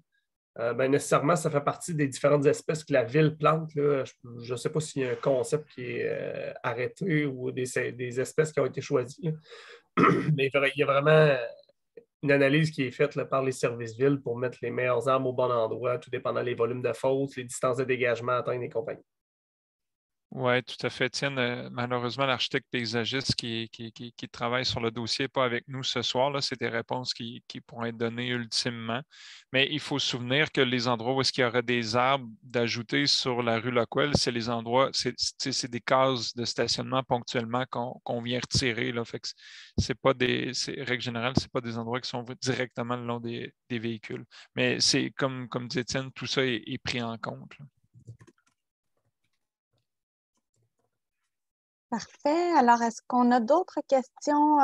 nécessairement, ça fait partie des différentes espèces que la ville plante. Là. Je ne sais pas s'il y a un concept qui est arrêté ou des espèces qui ont été choisies. Mais il y a vraiment une analyse qui est faite là, par les services villes pour mettre les meilleurs arbres au bon endroit, tout dépendant des volumes de fosses, les distances de dégagement à atteindre et compagnie. Oui, tout à fait. Tiens, malheureusement, l'architecte paysagiste qui travaille sur le dossier n'est pas avec nous ce soir. Là, c'est des réponses qui pourront être données ultimement. Mais il faut se souvenir que les endroits où il y aurait des arbres d'ajouter sur la rue Lockwell, c'est les endroits, c'est des cases de stationnement ponctuellement qu'on vient retirer. Là. Fait que règle générale, ce n'est pas des endroits qui sont directement le long des véhicules. Mais c'est comme dit Étienne, tout ça est pris en compte, là. Parfait. Alors, est-ce qu'on a d'autres questions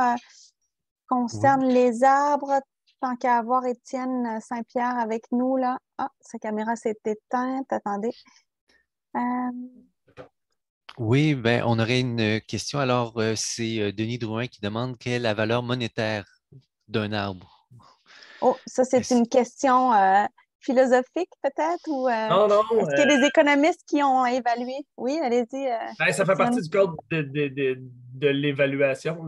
concernant les arbres? Tant qu'à avoir Étienne Saint-Pierre avec nous, là. Ah, sa caméra s'est éteinte. Attendez. Oui, on aurait une question. Alors, c'est Denis Drouin qui demande quelle est la valeur monétaire d'un arbre. Oh, ça, c'est une question philosophique, peut-être? Ou, non. Est-ce qu'il y a des économistes qui ont évalué? Oui, allez-y. Ça fait partie du cadre de l'évaluation.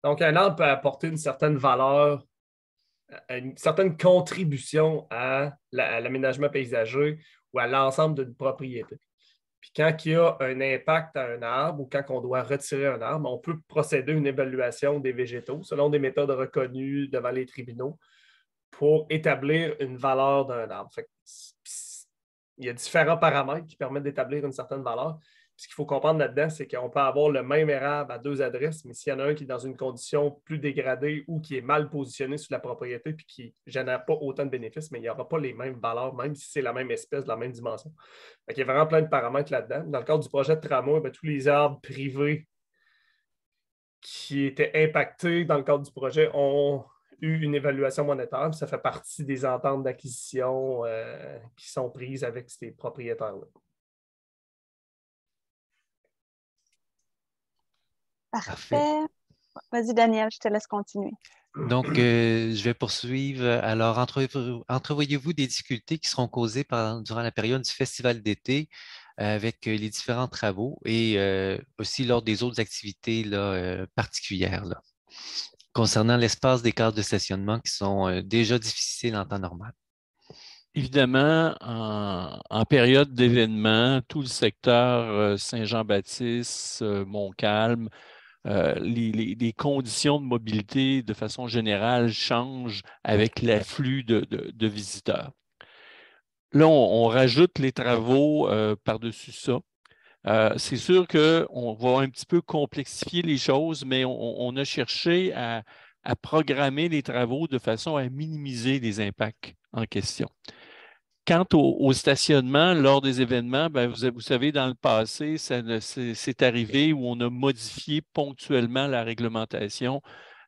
Donc, un arbre peut apporter une certaine valeur, une certaine contribution à l'aménagement paysager ou à l'ensemble d'une propriété. Puis quand il y a un impact à un arbre ou quand on doit retirer un arbre, on peut procéder à une évaluation des végétaux selon des méthodes reconnues devant les tribunaux pour établir une valeur d'un arbre. il y a différents paramètres qui permettent d'établir une certaine valeur. Ce qu'il faut comprendre là-dedans, c'est qu'on peut avoir le même érable à 2 adresses, mais s'il y en a un qui est dans une condition plus dégradée ou qui est mal positionné sur la propriété puis qui ne génère pas autant de bénéfices, mais il n'y aura pas les mêmes valeurs, même si c'est la même espèce, de la même dimension. Il y a vraiment plein de paramètres là-dedans. Dans le cadre du projet de tramway, tous les arbres privés qui étaient impactés dans le cadre du projet ont eu une évaluation monétaire. Ça fait partie des ententes d'acquisition qui sont prises avec ces propriétaires-là. Parfait. Vas-y, Daniel, je te laisse continuer. Donc, je vais poursuivre. Alors, entrevoyez-vous des difficultés qui seront causées durant la période du festival d'été avec les différents travaux et aussi lors des autres activités là, particulières là, concernant l'espace des cases de stationnement qui sont déjà difficiles en temps normal? Évidemment, en période d'événement, tout le secteur Saint-Jean-Baptiste, Montcalm, les conditions de mobilité de façon générale changent avec l'afflux de visiteurs. Là, on rajoute les travaux par-dessus ça. C'est sûr qu'on va un petit peu complexifier les choses, mais on a cherché à programmer les travaux de façon à minimiser les impacts en question. Quant au stationnement, lors des événements, ben, vous savez, dans le passé, c'est arrivé où on a modifié ponctuellement la réglementation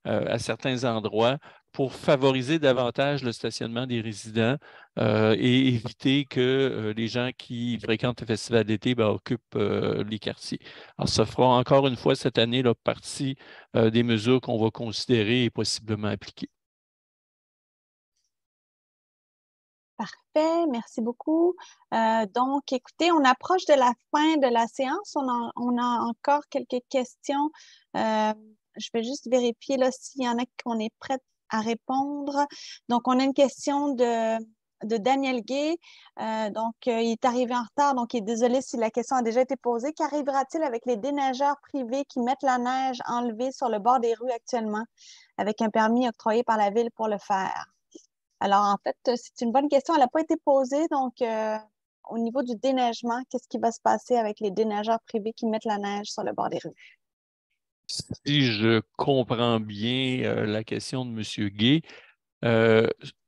à certains endroits pour favoriser davantage le stationnement des résidents et éviter que les gens qui fréquentent le festival d'été occupent les quartiers. Alors, ça fera encore une fois cette année là, partie des mesures qu'on va considérer et possiblement appliquer. Parfait, merci beaucoup. Donc, écoutez, on approche de la fin de la séance. On a encore quelques questions. Je vais juste vérifier là s'il y en a qu'on est prêt à répondre. Donc, on a une question de Daniel Gay. Il est arrivé en retard, donc il est désolé si la question a déjà été posée. Qu'arrivera-t-il avec les déneigeurs privés qui mettent la neige enlevée sur le bord des rues actuellement avec un permis octroyé par la ville pour le faire? Alors, en fait, c'est une bonne question. Elle n'a pas été posée. Donc, au niveau du déneigement, qu'est-ce qui va se passer avec les déneigeurs privés qui mettent la neige sur le bord des rues? Si je comprends bien la question de M. Gay,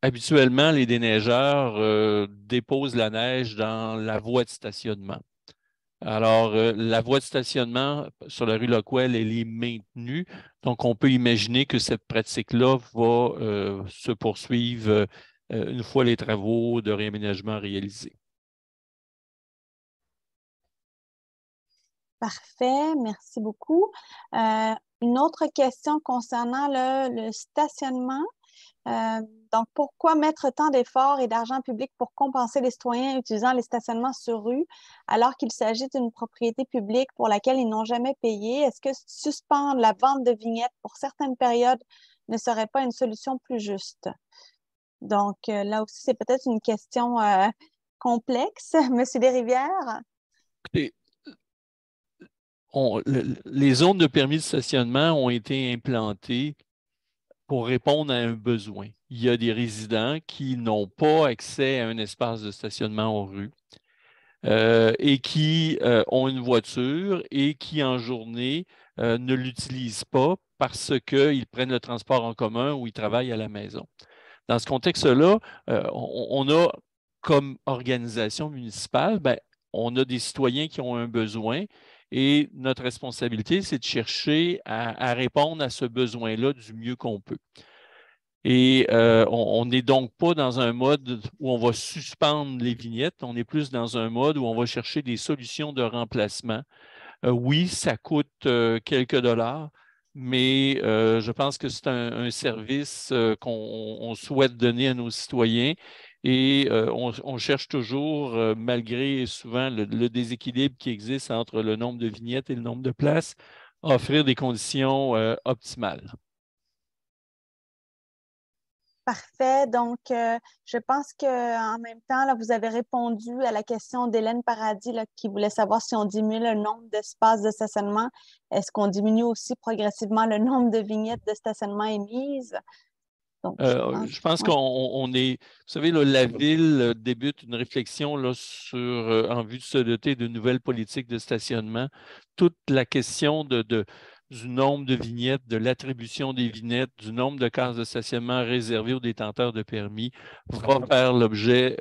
habituellement, les déneigeurs déposent la neige dans la voie de stationnement. Alors, la voie de stationnement sur la rue Lockwell, elle est maintenue. Donc, on peut imaginer que cette pratique-là va se poursuivre une fois les travaux de réaménagement réalisés. Parfait, merci beaucoup. Une autre question concernant le stationnement. Donc, pourquoi mettre tant d'efforts et d'argent public pour compenser les citoyens utilisant les stationnements sur rue alors qu'il s'agit d'une propriété publique pour laquelle ils n'ont jamais payé? Est-ce que suspendre la vente de vignettes pour certaines périodes ne serait pas une solution plus juste? Donc, là aussi, c'est peut-être une question complexe. Monsieur Desrivières? Écoutez, les zones de permis de stationnement ont été implantées pour répondre à un besoin. Il y a des résidents qui n'ont pas accès à un espace de stationnement aux rues et qui ont une voiture et qui, en journée, ne l'utilisent pas parce qu'ils prennent le transport en commun ou ils travaillent à la maison. Dans ce contexte-là, on a comme organisation municipale, on a des citoyens qui ont un besoin et notre responsabilité, c'est de chercher à répondre à ce besoin-là du mieux qu'on peut. Et on n'est donc pas dans un mode où on va suspendre les vignettes, on est plus dans un mode où on va chercher des solutions de remplacement. Oui, ça coûte quelques dollars, mais je pense que c'est un service qu'on souhaite donner à nos citoyens et on cherche toujours, malgré souvent le déséquilibre qui existe entre le nombre de vignettes et le nombre de places, à offrir des conditions optimales. Parfait. Donc, je pense qu'en même temps, là, vous avez répondu à la question d'Hélène Paradis là, qui voulait savoir si on diminue le nombre d'espaces de stationnement. Est-ce qu'on diminue aussi progressivement le nombre de vignettes de stationnement émises? Donc, je pense qu'on est, vous savez, là, la Ville débute une réflexion là, en vue de se doter de nouvelles politiques de stationnement. Toute la question du nombre de vignettes, de l'attribution des vignettes, du nombre de cases de stationnement réservées aux détenteurs de permis va faire l'objet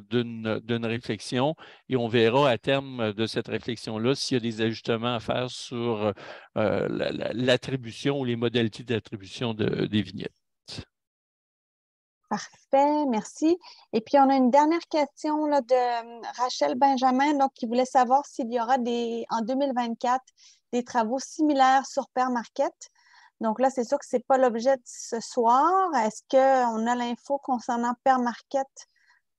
d'une réflexion et on verra à terme de cette réflexion-là s'il y a des ajustements à faire sur l'attribution ou les modalités d'attribution des vignettes. Parfait, merci. Et puis, on a une dernière question là, de Rachel Benjamin, donc, qui voulait savoir s'il y aura en 2024 des travaux similaires sur Père Marquette. Donc là, c'est sûr que ce n'est pas l'objet de ce soir. Est-ce qu'on a l'info concernant Père Marquette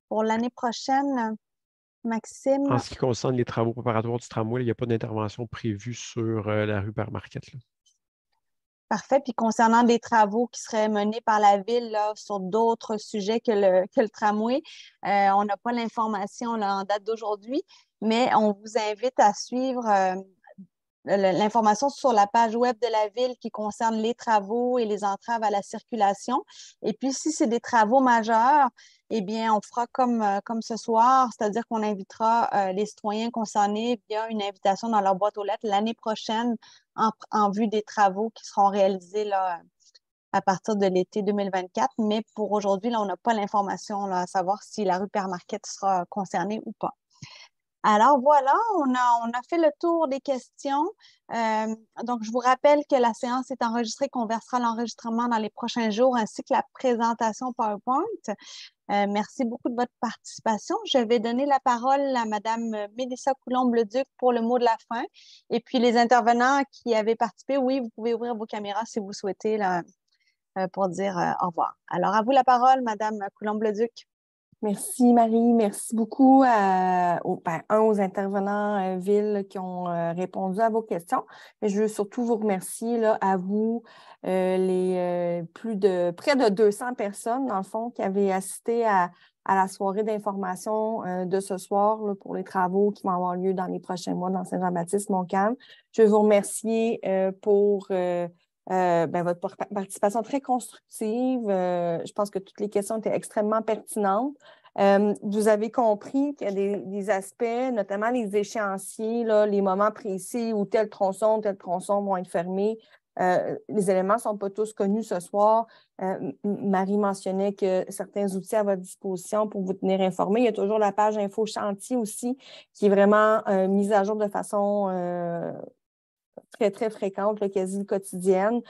pour l'année prochaine, Maxime? En ce qui concerne les travaux préparatoires du tramway, il n'y a pas d'intervention prévue sur la rue Père Marquette, là. Parfait. Puis concernant des travaux qui seraient menés par la Ville là, sur d'autres sujets que le tramway, on n'a pas l'information en date d'aujourd'hui, mais on vous invite à suivre l'information sur la page web de la Ville qui concerne les travaux et les entraves à la circulation. Et puis, si c'est des travaux majeurs, eh bien, on fera comme ce soir, c'est-à-dire qu'on invitera les citoyens concernés via une invitation dans leur boîte aux lettres l'année prochaine en vue des travaux qui seront réalisés là, à partir de l'été 2024. Mais pour aujourd'hui, là, on n'a pas l'information à savoir si la rue Père Marquette sera concernée ou pas. Alors voilà, on a fait le tour des questions. Donc, je vous rappelle que la séance est enregistrée, qu'on versera l'enregistrement dans les prochains jours, ainsi que la présentation PowerPoint. Merci beaucoup de votre participation. Je vais donner la parole à Mme Mélissa Coulombe-Leduc pour le mot de la fin. Et puis, les intervenants qui avaient participé, oui, vous pouvez ouvrir vos caméras si vous souhaitez là, pour dire au revoir. Alors, à vous la parole, Mme Coulombe-Leduc. Merci, Marie. Merci beaucoup aux intervenants Ville qui ont répondu à vos questions. Mais je veux surtout vous remercier là, à vous, près de 200 personnes, dans le fond, qui avaient assisté à la soirée d'information de ce soir là, pour les travaux qui vont avoir lieu dans les prochains mois dans Saint-Jean-Baptiste-Montcalm. Je veux vous remercier pour votre participation très constructive. Je pense que toutes les questions étaient extrêmement pertinentes. Vous avez compris qu'il y a des aspects, notamment les échéanciers, là, les moments précis où tel tronçon vont être fermés. Les éléments ne sont pas tous connus ce soir. Marie mentionnait que certains outils à votre disposition pour vous tenir informé. Il y a toujours la page Info Chantier aussi, qui est vraiment mise à jour de façon très, très fréquente, là, quasi quotidienne.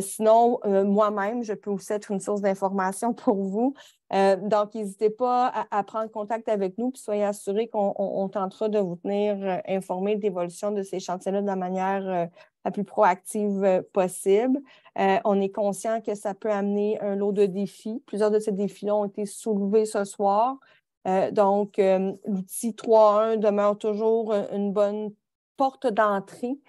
Sinon, moi-même, je peux aussi être une source d'information pour vous. Donc, n'hésitez pas à prendre contact avec nous, puis soyez assurés qu'on tentera de vous tenir informés de l'évolution de ces chantiers-là de la manière la plus proactive possible. On est conscient que ça peut amener un lot de défis. Plusieurs de ces défis-là ont été soulevés ce soir. Donc, l'outil 3.1 demeure toujours une bonne porte d'entrée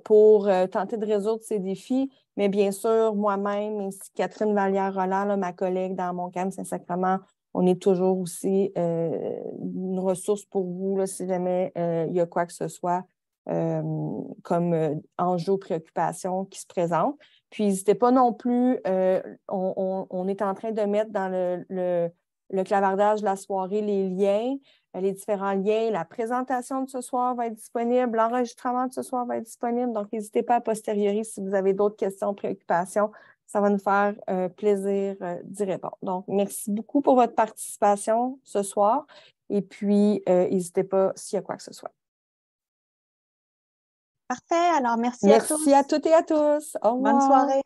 pour tenter de résoudre ces défis. Mais bien sûr, moi-même, ainsi que Catherine Vallière-Roland, ma collègue dans Montcalm Saint-Sacrement, on est toujours aussi une ressource pour vous là, si jamais il y a quoi que ce soit comme enjeu ou préoccupation qui se présente. Puis, n'hésitez pas non plus, on est en train de mettre dans le clavardage de la soirée les liens, les différents liens. La présentation de ce soir va être disponible, l'enregistrement de ce soir va être disponible. Donc, n'hésitez pas à posteriori si vous avez d'autres questions, préoccupations. Ça va nous faire plaisir d'y répondre. Donc, merci beaucoup pour votre participation ce soir. Et puis, n'hésitez pas s'il y a quoi que ce soit. Parfait. Alors, merci à tous. Merci à toutes et à tous. Au revoir. Bonne soirée.